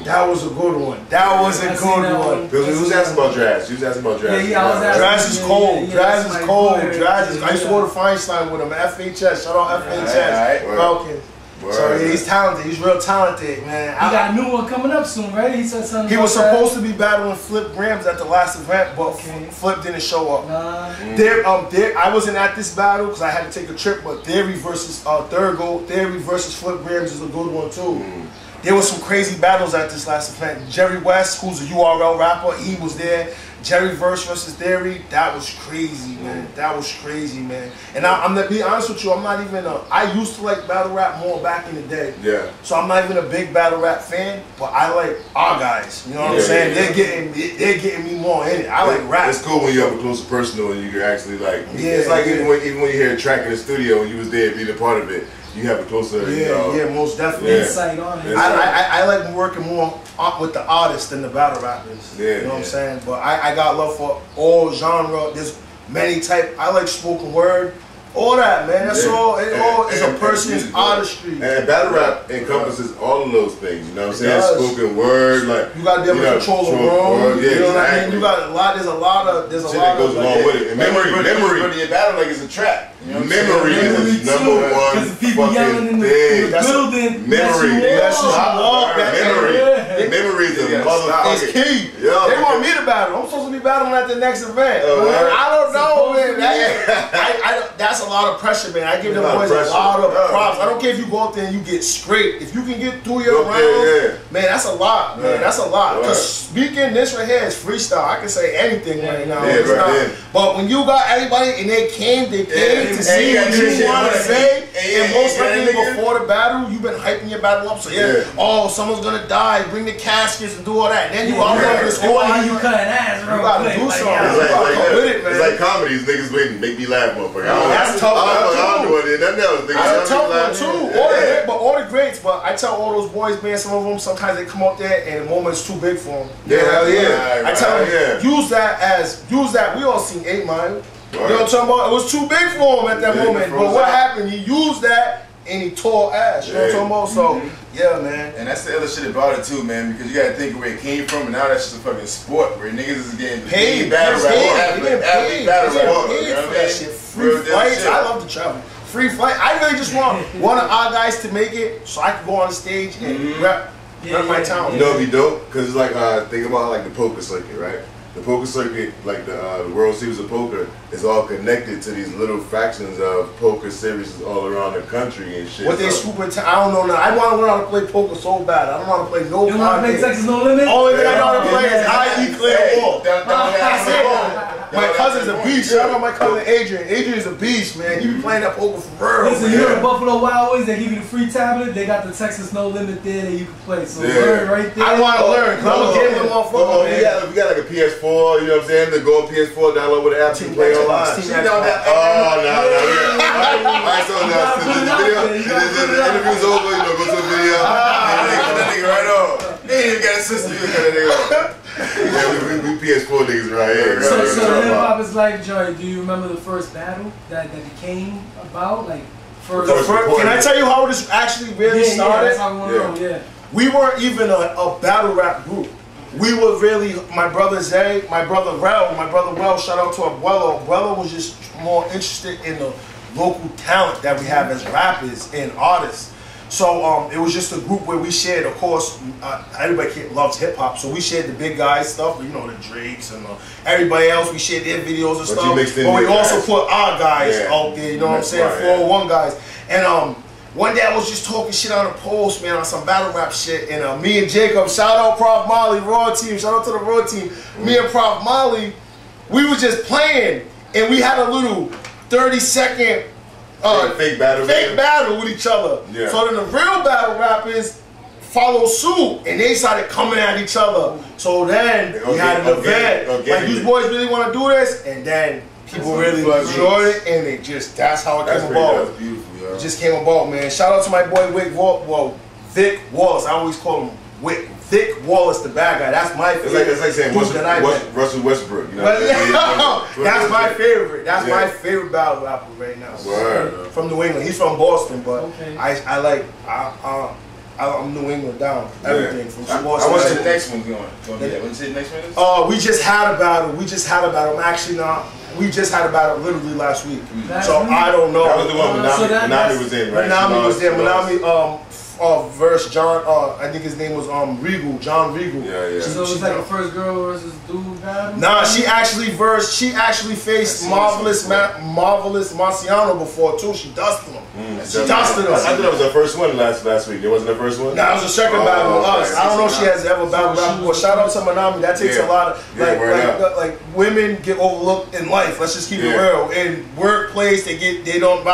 That was a good one. That was a good one. Who's asking about Draz? Who's asking about Draz? Yeah, I was asking. Draz is cold. Draz is cold. Draz is. I used to go to Feinstein with him. FHS. Shout out FHS. Falcon. So yeah, he's talented. He's real talented, man. He got a new one coming up soon, right? He said something. He was supposed to be battling Flip Grams at the last event, but Flip didn't show up. I wasn't at this battle because I had to take a trip. But Theory versus Thurgood, Theory versus Flip Grams is a good one too. There was some crazy battles at this last event. Jerry West, who's a URL rapper, he was there. Jerry Verse versus Theory, that was crazy, man. That was crazy, man. And I'm gonna be honest with you, I'm not even I used to like battle rap more back in the day. Yeah. So I'm not even a big battle rap fan, but I like our guys. You know what I'm saying? They're getting me more in it. I like rap. It's cool when you have a closer personal and you can actually like. It's like even when you hear a track in the studio and you was there being a part of it, you have a closer. Most definitely. Insight on it. I like working more with the artists than the battle rappers. You know what I'm saying? But I got love for all genre. There's many type. I like spoken word. All that, man. That's all. It's a person's artistry. And battle rap encompasses all of those things. You know what I'm saying? Spoken word, like you got to be able to control the room. Yeah, you know what I mean? You got a lot. There's a lot of. Shit that goes along with it. And memory. Your battle like it's a trap. You know memory is number one fucking thing. Memory. Memory is a motherfucking. It's key. They want me to battle. I'm supposed to be battling at the next event. I don't know, man. That's a lot of pressure, man. I give them boys a lot of props. I don't care if you go out there and you get scraped. If you can get through your rounds, man, that's a lot, man. That's a lot. Because speaking this right here is freestyle. I can say anything right now. But when you got everybody and they came to see what you want to say, and most likely before the battle, you've been hyping your battle up. So oh, someone's gonna die. Bring the caskets and do all that. And then you all over this whole you cutting ass. You gotta do something. It's like comedy. These niggas waiting, make me laugh, motherfucker. That's tough. That's a tough one too. All the greats, but I tell all those boys, man, some of them sometimes they come up there and the moment's too big for them. I tell them use that. We all seen 8 Mile. You know what I'm talking about? It was too big for him at that moment. But what happened? He used that and he tore ass. You know what I'm talking about? So yeah, man. And that's the other shit about it too, man. Because you gotta think of where it came from, and now that's just a fucking sport where niggas is getting paid. Battle rap. That shit. Free flights. I love to travel. Free flight. I really just want one of our guys to make it so I can go on the stage and rep my town. You know, it'd be dope because it's like think about like the poker circuit, right? The poker circuit, like the World Series of Poker, is all connected to these little fractions of poker series all around the country and shit. What they scooping? I don't know now. I want to learn how to play poker so bad. I don't want to play no. You want to play Texas No Limit? Only thing I know how to play is I.E. clear ball. That's it. My cousin's a beast. Shout out my cousin Adrian. Adrian's a beast, man. He be playing that poker for real. Listen, you're at Buffalo Wild Wings. They give you the free tablet. They got the Texas No Limit there that you can play. So learn right there. I want to learn. Cause I'm a gambling motherfucker. We got like a PS4. You know what I'm saying? To go on PS4, download with the app, to play online. Alright, so now the interview's over. You know, go to the video. That nigga right on. He ain't even got a sister. You got that nigga. Yeah, we PS4 niggas right here. So hip hop is like, Joey, do you remember the first battle that it came about? Like, can I tell you how this actually really started? That's how we want to know, We weren't even a battle rap group. We were really, my brother Zay, my brother Well, shout out to Abuelo. Abuelo was just more interested in the local talent that we have as rappers and artists. So it was just a group where we shared, of course, everybody loves hip hop, so we shared the big guys stuff, you know, the Drakes and everybody else, we shared their videos and stuff. But we also put our guys out there, you know what I'm saying, 401 guys. And one day I was just talking shit on a post, man, on some battle rap shit, and me and Jacob, shout out Prof Molly, Raw Team, shout out to the Raw Team. Me and Prof Molly, we was just playing, and we had a little 30-second fake battle with each other. So then the real battle rappers followed suit, and they started coming at each other. So then we had an event, like these boys really want to do this, and then people really enjoyed it, and it just, that's how it came about. That's beautiful. It just came about, man. Shout out to my boy Vic Wallace. I always call him Vic Wallace, the bad guy. That's my favorite. It's like saying Russell Westbrook. You know, that's my favorite. That's my favorite battle rapper right now. From New England. He's from Boston, but I'm New England down. Everything from sports. What's the next one going? What's the next one? We just had a battle. I'm actually not. We just had a battle literally last week. So I don't know. That was the one Nahbi was in, right? Nahbi was there. Nahbi versus John. I think his name was Regal, John Regal. Yeah. So it was like the first girl versus dude battle? Nah, she actually faced Marvelous Marciano before too. She dusted him. She dusted him. I thought that was her first one last week. It wasn't her first one? Nah, it was a second battle with us. I don't know if she has ever battled before. Shout out to Nahbi. That takes a lot of like women get overlooked in life. Let's just keep it real. In workplace, they're not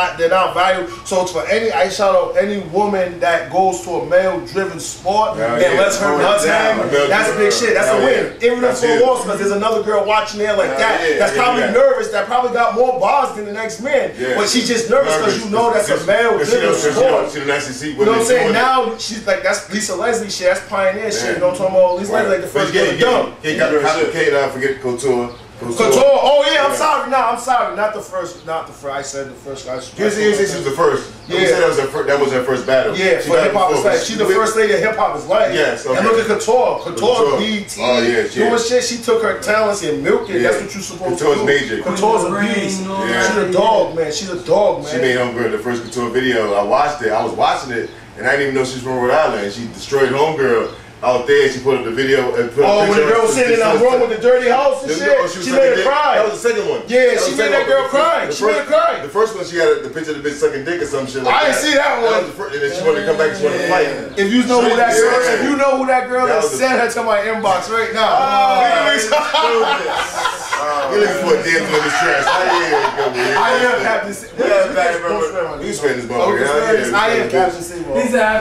valued. So for I shout out any woman that goes to a male-driven sport and lets her nuts hang. That's big shit. That's a win. Even if for loss, because there's another girl watching there like that. That's probably nervous. That probably got more bars than the next man. But she's just nervous because you know that's a male-driven sport. She didn't actually see. You know what I'm saying? Now she's like, that's Lisa Leslie shit. That's pioneer shit. You know what I'm talking about? Lisa Leslie like the first girl dumb. Can't forget Couture. Couture. Oh yeah, I'm sorry. I'm sorry. Not the first. I said the first guy. You said she was the first. You said that was her first battle. Yeah, for hip hop is life. She's the first lady of hip hop is life. Yes. Okay. And look at Couture. Couture BT. Oh yeah, doing shit. She took her talents and milked it. That's what you're supposed to do. Couture's major. Couture's a beast. She's a dog, man. She's a dog, man. She made Homegirl the first Couture video. I watched it. I was watching it, and I didn't even know she was from Rhode Island. She destroyed Homegirl out there. She put up the video and put when the girl was sitting in that room with the dirty house and shit, she made her cry. That was the second one. Yeah, she made that girl cry. She made her cry. The first one, she had the picture of the bitch sucking dick or some shit like that. I didn't see that one. And then she wanted to come back and she wanted to fight. If you know who that girl is, if you know who that girl is, send her to my inbox right now. You're looking for a damn thing in this trash. I am Captain Seymour. You spend this ball. I am Captain Seymour. He's a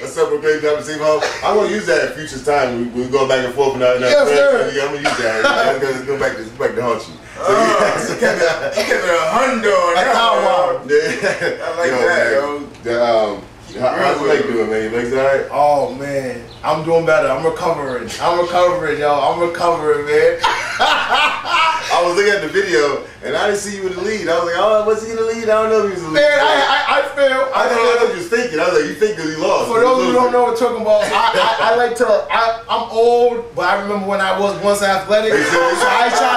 separate great Captain Seymour. I'm gonna use that in future time. We go back and forth and that. Yes, sir. I'm gonna use that. I'm gonna go back to haunt you. He kept it a hundo on that. I like that, yo. How's the leg doing, man? Your legs alright? Oh man, I'm doing better. I'm recovering, yo. I'm recovering, man. I was looking at the video and I didn't see you in the lead. I was like, oh, was he in the lead? I don't know if he was in the lead. Man, I feel. I thought you was thinking. I was like, you think because he lost. For those who don't know what I'm talking about, I'm old, but I remember when I was once athletic. So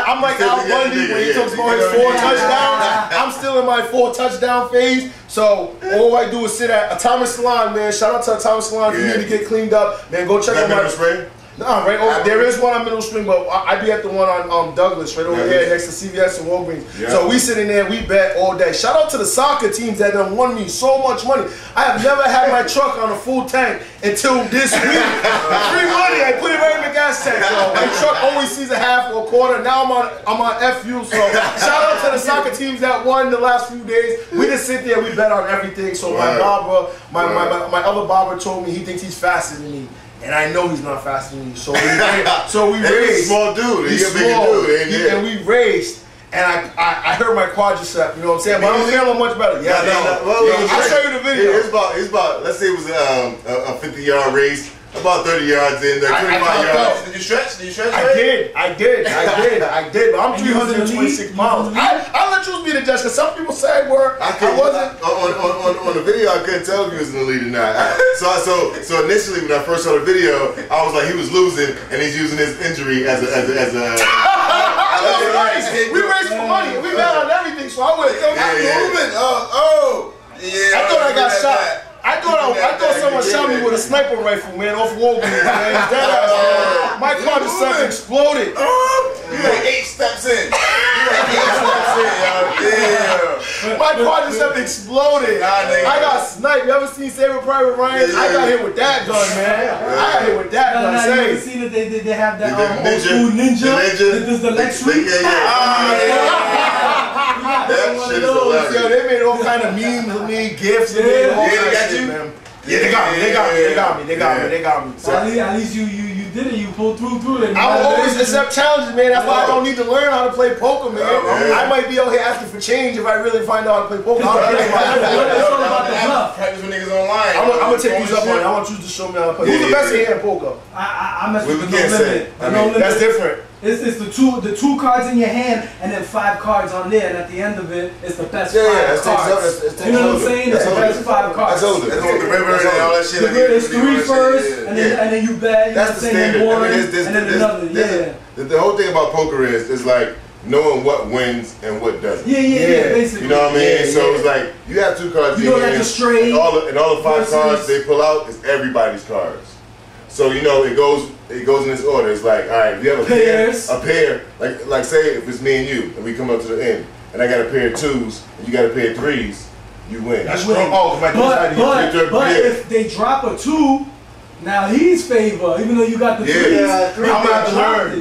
I'm like Al Bundy when he talks about his 4 touchdowns. I'm still in my 4 touchdown phase. So all I do is sit at Atomic Salon, man. Shout out to Atomic Salon. If you need to get cleaned up, man, go check out my spring. Nah, right over there is one on Middle Spring, but I be at the one on Douglas, right over there next to CVS and Walgreens. Yeah. So we sit in there, we bet all day. Shout out to the soccer teams that done won me so much money. I have never had my truck on a full tank until this week. Free money, I put it right in the gas tank. So my truck always sees a half or a quarter. Now I'm on FU. So shout out to the soccer teams that won the last few days. We just sit there, we bet on everything. So my barber, my other barber told me he thinks he's faster than me. And I know he's not faster than me, so we raced. He's a small dude. He's small, and we raced. And I hurt my quadricep. You know what I'm saying? But I'm feeling much better. Yeah, I'll show you the video. It's about. Let's say it was a 50-yard race. About 30 yards in, 25 yards. Did you stretch? I did. But I'm 326 pounds. I'll let you be the judge, because some people say I wasn't. On the video, I couldn't tell if he was in the lead or not. So initially, when I first saw the video, I was like, he was losing, and he's using his injury as a. We raced for money. We bet on everything, so I would have moving. Yeah. I thought I got shot. I thought someone shot me with a sniper rifle, man, off Walgreens, man. My quadricep exploded. You like 8 steps in. My quadricep exploded. I got sniped. You ever seen Saving Private Ryan? I got hit with that gun, man. I got hit with that gun. You ever seen that they have that old school ninja? There's the leg sweep. That shit is hilarious. Yo, they made all kind of memes with me, gifts, and they all kind of shit, man. Yeah, they got me. So at least you did it. You pulled through it. I will always accept challenges, man. That's why I don't need to learn how to play poker, man. I might be out here asking for change if I really find out how to play poker. It's all about the bluff. Practice with niggas online. I'm gonna take these up on it. I want you to show me how to play. Who's the best hand in poker? I mess with the no limit. That's different. It's the two cards in your hand and then 5 cards on there, and at the end of it, it's the best 5 cards. You know what I'm saying? It's the best 5 cards. That's the river and all that shit. It's 3 first, and then you bet. That's the standard. And then another. The whole thing about poker is like knowing what wins and what doesn't. Yeah, basically. You know what I mean? So it's like you have 2 cards. You know, like a straight. And all the 5 cards they pull out is everybody's cards. So you know it goes in this order. It's like, all right, if you have a pair, like say if it's me and you and we come up to the end and I got a pair of 2s and you got a pair of 3s, you win. That's strong. Oh, but if they drop a 2. Now he's favor, even though you got the 3s. Yeah, I'm gonna have to learn.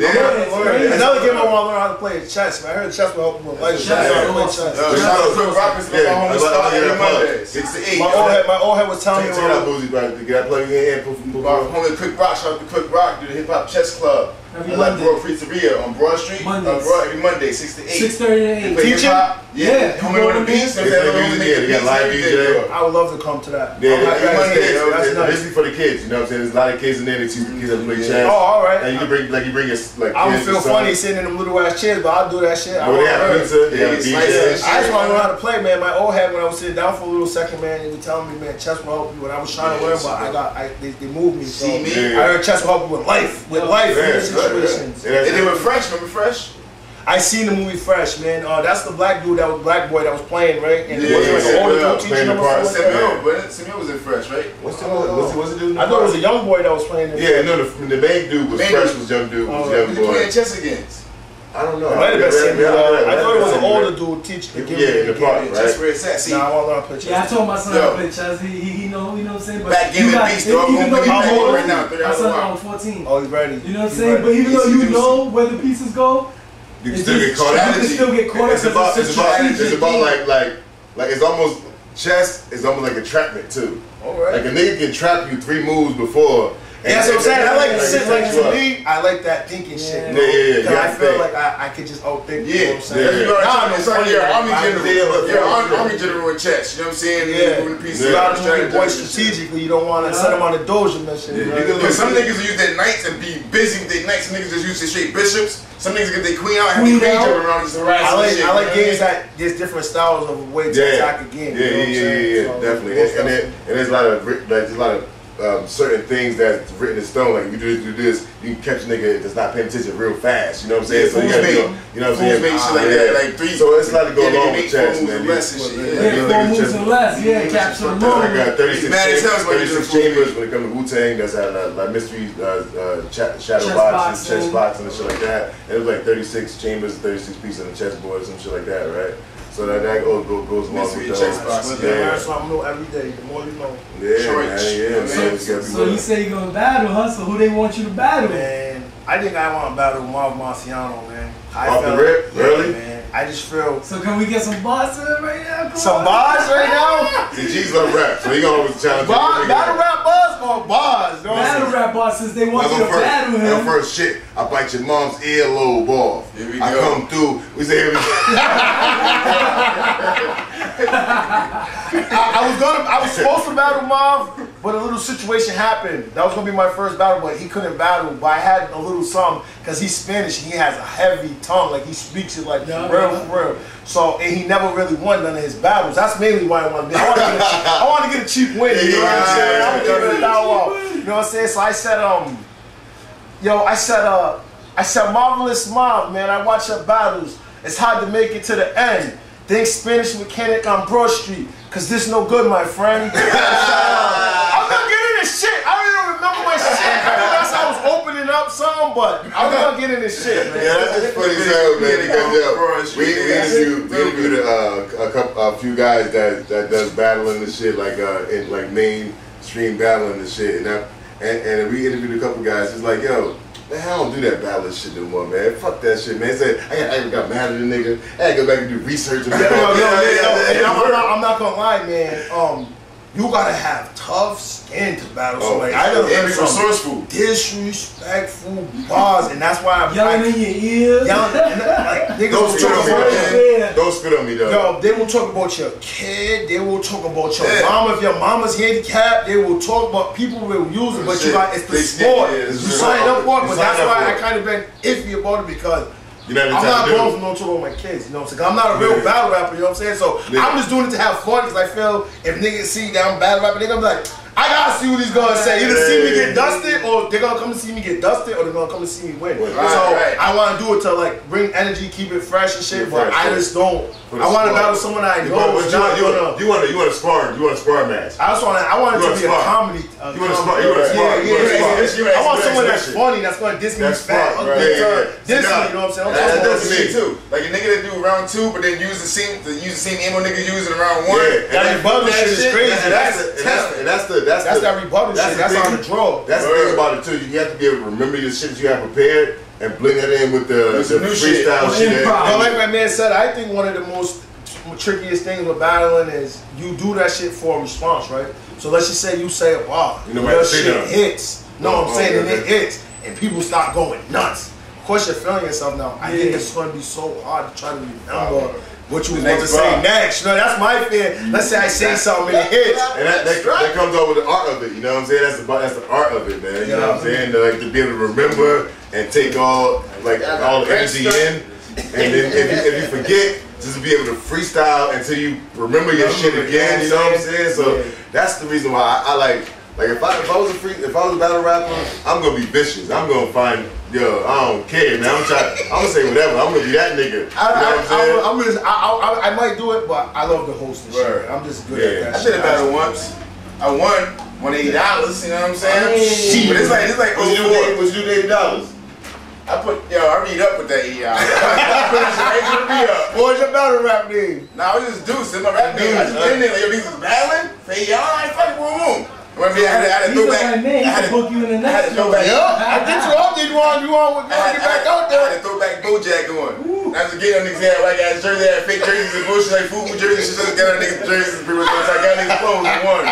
Another game I want to learn how to play is chess. Man. I heard chess will help me with life. Chess. My old head was telling me. Check out Boosie, brother. Get that plug in here. Homie, Quick Rock, shout out to Quick Rock, do the Hip Hop Chess Club. Every like Broad Pizzeria on Broad Street. Every Monday, 6 to 8. 6:30 to 8. Teaching? Yeah. Homie on the beats. They got live DJ. I would love to come to that. Yeah, it's basically for the kids. You know what I'm saying? There's a lot of kids in there that teach the kids how to play chess. Oh, all right. And you can bring your like. I would feel funny sitting in them little ass chairs, but I'll do that shit. They have pizza. They have DJ. I just want to know how to play, man. My old head, when I was sitting down for a little second, man, they were telling me, man, chess will help you. When I was trying to learn, but they moved me. So I heard chess will help you with life, situations. And they were Fresh. Remember Fresh? I seen the movie Fresh, man. That's the black dude black boy that was playing, right? And it was like an older dude teaching him. Samuel was in Fresh, right? What's the dude? I thought it was a young boy that was playing it. Yeah, no, the main dude was Fresh, was young dude, was young boy. Who you playing chess against? I don't know. It might have been Samuel. I thought it was an older dude teaching. Yeah, in the park, right? That's where it's at. See, nah, I want to learn how to play chess. Yeah, I told my son how to play chess. He know, you know what I'm saying? But back in the beast, dog. Even though you right now, my son on 14. Oh, he's ready. You know what I'm saying? But even though you know where the pieces go, you can still get caught out. You can still get caught up. It's about like it's almost chess is almost like entrapment too. All right. Like a nigga can trap you 3 moves before. Yeah, that's what I'm saying. I like the shit. Like to me, I like that thinking shit. Yeah. I feel like I could just outthink. Yeah, you know what I'm saying? You're an army general. You're an army general in chess. You know what I'm saying? Yeah. You gotta move boys strategically. You don't want to set them on the doja mission. Because some niggas use their knights and be busy with their knights. Some niggas just use their straight bishops. Some niggas get their queen out and have their queen jumping around just harassing. I like games that there's different styles of a way to attack a game. Yeah, definitely. And there's a lot of certain things that's written in stone. Like if you do this, you can catch a nigga that's not paying attention real fast. You know what I'm saying? So you gotta you know what I'm saying? Shit like that, like 3. So it's a lot to go along with chess, man. 4 moves and less. Yeah, capture the moment. I got 36 chambers when it comes to Wu Tang. That's like mystery, shadow boxes, chess boxing and shit like that. And it was like 36 chambers, 36 pieces on the chessboard, some shit like that, right? So that goes along with those. Learn something new every day. The more you know. So you say you're gonna battle, huh? So who they want you to battle? Man, I think I want to battle Marv Marciano, man. Off the rip? Really? Man. I just feel. So can we get some bars right now? Some bars right now? See, G's love rap, so he gonna always challenge you. Battle rap bars or bars? Battle rap bars since they want you to battle him. First shit, I bite your mom's earlobe off. Here we go. I come through. We say here we go. I was supposed to battle Marv, but a little situation happened. That was gonna be my first battle, but he couldn't battle. But I had a little something because he's Spanish and he has a heavy tongue, like he speaks it like for real. So and he never really won none of his battles. That's mainly why I want to be. I want to get a cheap win. You know what I'm saying? I want to get it out. You know what I'm saying? So I said, Marvelous Mom, man. I watch her battles. It's hard to make it to the end. Think Spanish mechanic on Broad Street, cause this no good, my friend. I'm not getting this shit. I don't even remember my shit. I know that's how I was opening up something, but I'm not getting this shit, man. Yeah, that's just funny as hell, man. Because we interviewed a few guys that does battling and shit, like in like mainstream battling and shit, and we interviewed a couple guys. It's like, yo. Man, I don't do that battling shit no more, man. Fuck that shit, man. I got mad at the nigga. I had to go back and do research. And I'm not gonna lie, man. You gotta have tough skin to battle somebody. I gotta be resourceful, disrespectful bars, and that's why I'm yelling in your ear. Don't spit on me, though. Yo, they will talk about your kid. They will talk about your mama. If your mama's handicapped, they will talk about people will use it. But it's the sport. You sign up for it, but that's why I kind of been iffy about it because. I'm not going for no trouble with my kids, you know what I'm saying? I'm not a real battle rapper, you know what I'm saying? So I'm just doing it to have fun because I feel if niggas see that I'm battle rapping, they're gonna be like, I got gotta see what he's gonna say. Either see me get dusted, or they're gonna come and see me get dusted, or they're gonna come and see me win. So I want to do it to like bring energy, keep it fresh and shit. But I just don't. I want to battle someone I know. You want a spar match. I want it to be a comedy. You want to spar? I want someone that's funny, that's gonna diss me fat. Diss me, you know what I'm saying? That's me too. Like a nigga that do round 2, but then use the same ammo nigga use in round 1. That rebuttal shit is crazy. That's that rebuttal shit. That's on the draw. That's the thing about it too. You have to be able to remember your shit that you have prepared and blend that in with the freestyle shit. But like my man said, I think one of the most trickiest things with battling is you do that shit for a response, right? So let's just say you say a bar, your shit hits. No, I'm saying it hits, and people start going nuts. Of course, you're feeling yourself now. I think it's going to be so hard to try to remember what you was about to say next. You know, that's my fear. Let's say I say something and it hits. And that comes out with the art of it, you know what I'm saying? That's the art of it, man. You know what I'm saying? Like to be able to remember and take all the energy in. And then if you forget, just to be able to freestyle until you remember your shit again, you know what I'm saying? So that's the reason why I like if I was a battle rapper, I'm gonna be vicious. I'm gonna find I don't care, man. I'm gonna say whatever. I'm gonna be that nigga. You know what I'm saying? I might do it, but I love the host and shit. I'm just good at that. I did a battle once. I won $180. You know what I'm saying? But it's like what you do $80? I read up with that $80. What was your battle rap name? Nah, I was just Deus. That's my rap name. I just been there like, yo, niggas was battling for $80. I ain't fucking boom. I had to throw back. I had to book you in the next. I get you up there. You want to get back out there. I had to throw back Bojack on. I was getting on niggas had white ass jerseys, had fake jerseys and bullshit like football jerseys. Shit, just got on niggas jerseys and pretty much I got niggas clothes and won.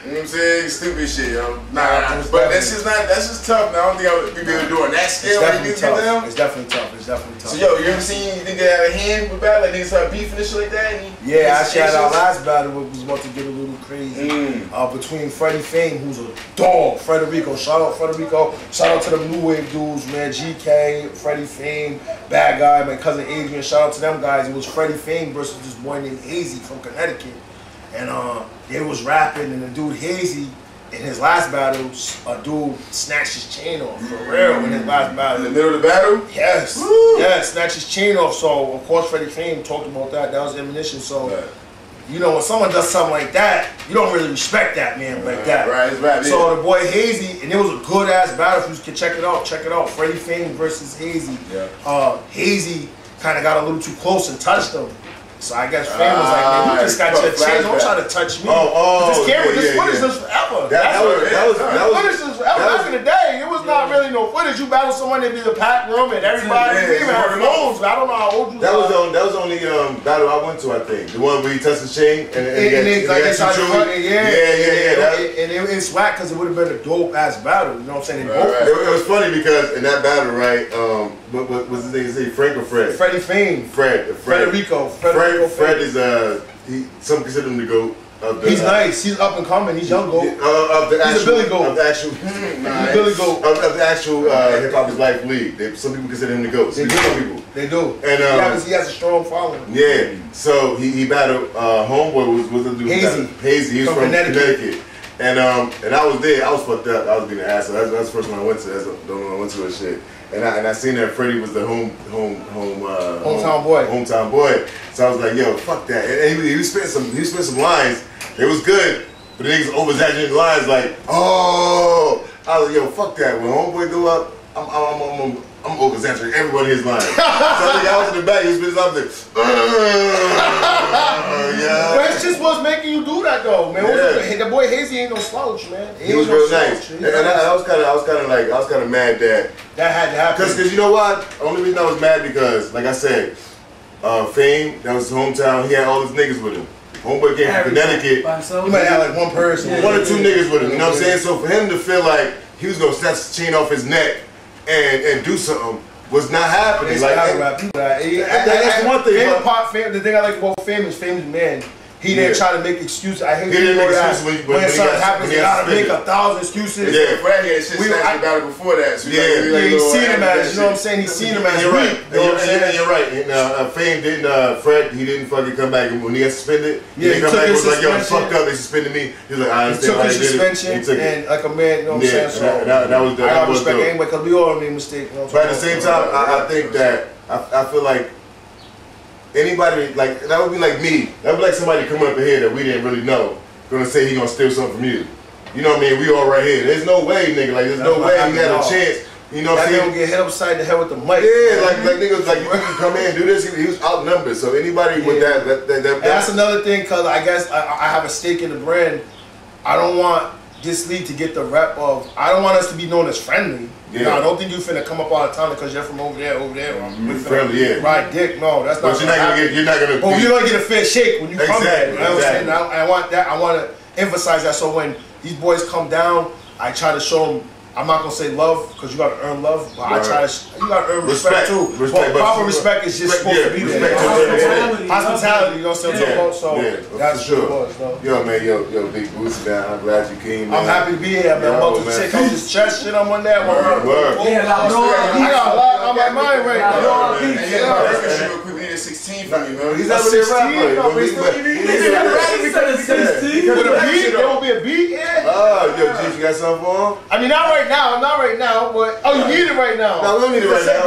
You know what I'm saying? Stupid shit, yo. But that's just tough, man. I don't think I would be able to do it on that scale. It's definitely tough. So yo, you ever seen niggas out of hand with battle? Like niggas start beefing and shit like that? Yeah, actually our last battle was about to get a little crazy. Between Freddie Fame, who's a dog, Frederico. Shout out Frederico. Shout out to the New Wave dudes, man. GK, Freddie Fame, Bad Guy, my cousin Adrian. Shout out to them guys. It was Freddie Fame versus this boy named Hazy from Connecticut. And they was rapping, and the dude Hazy, in his last battle, a dude snatched his chain off, for real, in his last battle. In the middle of the battle? Yes. Yes, snatched his chain off. So, of course, Freddie Fame talked about that. That was ammunition. So, you know, when someone does something like that, you don't really respect that man like that. Right, it's right. So, the boy Hazy, and it was a good-ass battle. If you can check it out. Freddie Fame versus Hazy. Hazy kind of got a little too close and touched him. So I guess Fame was like, man, you just got your chain. Don't try to touch me. This camera, this footage is forever. That footage is forever. Back in the day, it was not really no footage. You battle someone, it'd be the packed room and everybody even had phones. I don't know how old you are. That was only battle I went to, I think. The one where he touched the chain and they got you front. And it's whack because it would have been a dope ass battle. You know what I'm saying? It was funny because in that battle, right? What was his name? Is he Frank or Fred? Freddie Fame. Frederico. Fred is some consider him the GOAT. He's nice. He's up and coming. He's young GOAT. He's a Billy GOAT. Of the actual Billy GOAT. Of the actual Hip Hop is Life League. Some people consider him the GOAT. They do. And he has a strong following. Yeah. So he battled homeboy was the dude Hazy. He was from Connecticut. And I was there. I was fucked up. I was being an asshole. That's the first one I went to. That's the one I went to and shit. And I seen that Freddie was the hometown boy. So I was like, yo, fuck that. And he was spitting some lines. It was good, but the niggas over exaggerating the lines like, oh. I was like, yo, fuck that. When homeboy go up, I'm over exaggerating everybody his lines. So I was in the back. He was spitting something. But it's just what's making you do that though, man. The boy Hazy ain't no slouch, man. He was real nice. And I was kind of mad that had to happen. Because you know what? The only reason I was mad because, like I said, Fame, that was his hometown. He had all his niggas with him. Homeboy came from Connecticut. He might have like one person, one or two niggas with him. You know what I'm saying? So for him to feel like he was gonna snatch the chain off his neck and do something was not happening. That's one thing. The thing I like about Fame is Fame's man. He didn't try to make excuses. I hate he didn't make that excuses when something happens, you gotta make 1,000 excuses. Yeah, Fred had shit snatched about it before that. So he's seen him as, you know what I'm saying? He's seen him as you're right. You know what I'm saying? You're right. And, Fame didn't, Fred, he didn't fucking come back. And when he got suspended, he didn't come back and was like, yo, it's fucked up, they suspended me. He was like, I understand why they did it. He took his suspension and like a man, you know what I'm saying? So that was dope. I gotta respect anyway, because we all made mistakes. But at the same time, I think that, I feel like anybody, like, that would be like me. That would be like somebody coming up in here that we didn't really know, gonna say he gonna steal something from you. You know what I mean? We all right here. There's no way, nigga. Like, there's no way he had a chance. You know what I'm saying? That nigga get hit upside the head with the mic. Yeah, like niggas, like, you can come in and do this. He was outnumbered. So anybody with that that's another thing, because I guess I have a stake in the brand. I don't want this league to get the rep of, I don't want us to be known as friendly. Yeah. No, I don't think you finna come up all the time because you're from over there. Friendly, yeah. Right, dick. No, that's not. But you're not gonna. But you're gonna get a fair shake when you come there. You know what I'm saying? Exactly. I want that. I want to emphasize that. So when these boys come down, I try to show them. I'm not gonna say love because you gotta earn love, but I try to. You gotta earn respect too. But proper respect is just supposed to be there. Hospitality, you know what I'm saying? So that's for sure. Yo, man, yo, Big Boosie, man. I'm glad you came. I'm happy to be here, man. I'm about to check out this chest shit. I'm on that one. Yeah, I got a lot on my mind right now. We need a 16 from you, man. He's not 16. No, he's still with a beat. There won't be a beat. Oh, yo, G, you got something for him? I mean, not right now, but you need it right now. No, we don't need it right now.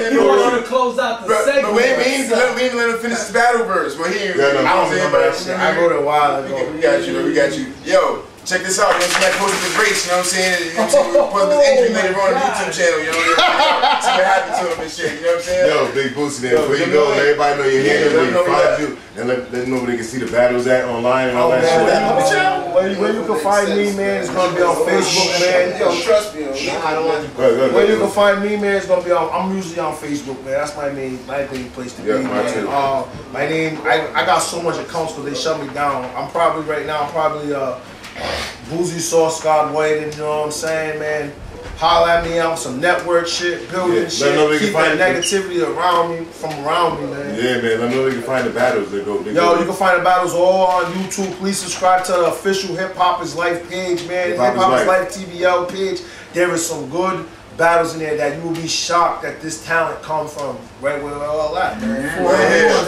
You want you to close out the segment. But we ain't let him finish his battle verse. But he, I don't remember that shit. I wrote it a while ago. We got you. Yo, check this out. You know, somebody posted the race. You know what I'm saying? You know what I'm saying? We'll post this entry later on the YouTube channel. You know what I'm saying? See what happened to him and shit. You know what I'm saying? Yo, Big Boosie, there. Where you go? Let everybody know you're here. Where you find you, and let them know where they can see the battles at online and all that shit. Where you can find me, man, it's gonna be on Facebook, man. Yo, trust me. I don't want you. Where you can find me, man, it's gonna be on. I'm usually on Facebook, man. That's my main place to be, man. My name, I got so much accounts because they shut me down. I'm probably Boosie SauceGod waiting, you know what I'm saying, man? Holla at me out some network shit, building shit, keep that negativity around me, man. Yeah, man, let me know where you can find the battles. You can find the battles all on YouTube. Please subscribe to the official Hip Hop is Life page, man. Hip Hop is Life TBL page. There is some good battles in there that you will be shocked that this talent comes from. Right where all that, man.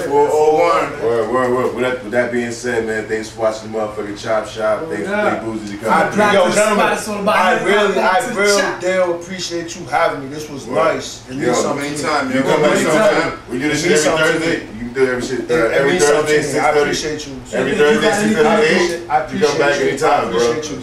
401. Word. With that being said, man, thanks for watching the motherfucking Chopp Shop. Thanks for Big Boosie to come. Yo, gentlemen, I really do appreciate you having me. This was nice. Anytime, you come back anytime. We do this shit every Thursday. You can do every shit every Thursday, 6:30. I appreciate you. Every Thursday, 6:30. You come back anytime, bro. I appreciate you,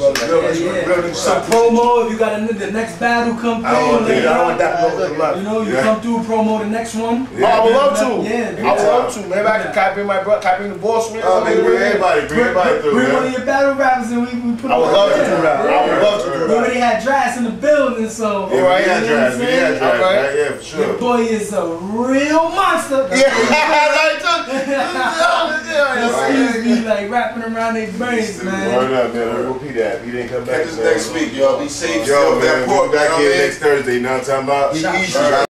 brother. Some promo, if you got the next battle come through. I want that. You know, you come through, promo the next one. Yeah, I would love to. I would love to. Maybe I can bring my brother, bring the boss with me. Bring everybody through. Bring one of your battle rappers and we put. I would love to do that. I would love to do that. We already had Drafts in the building, so. Yeah, we had Drafts. Yeah, for sure. Your boy is a real monster. Excuse me, like wrapping around their brains, man. Word up, man. We'll repeat that. He didn't come back next week, y'all. Be safe. Yo, man, we'll be back here next Thursday. You know what I'm talking about?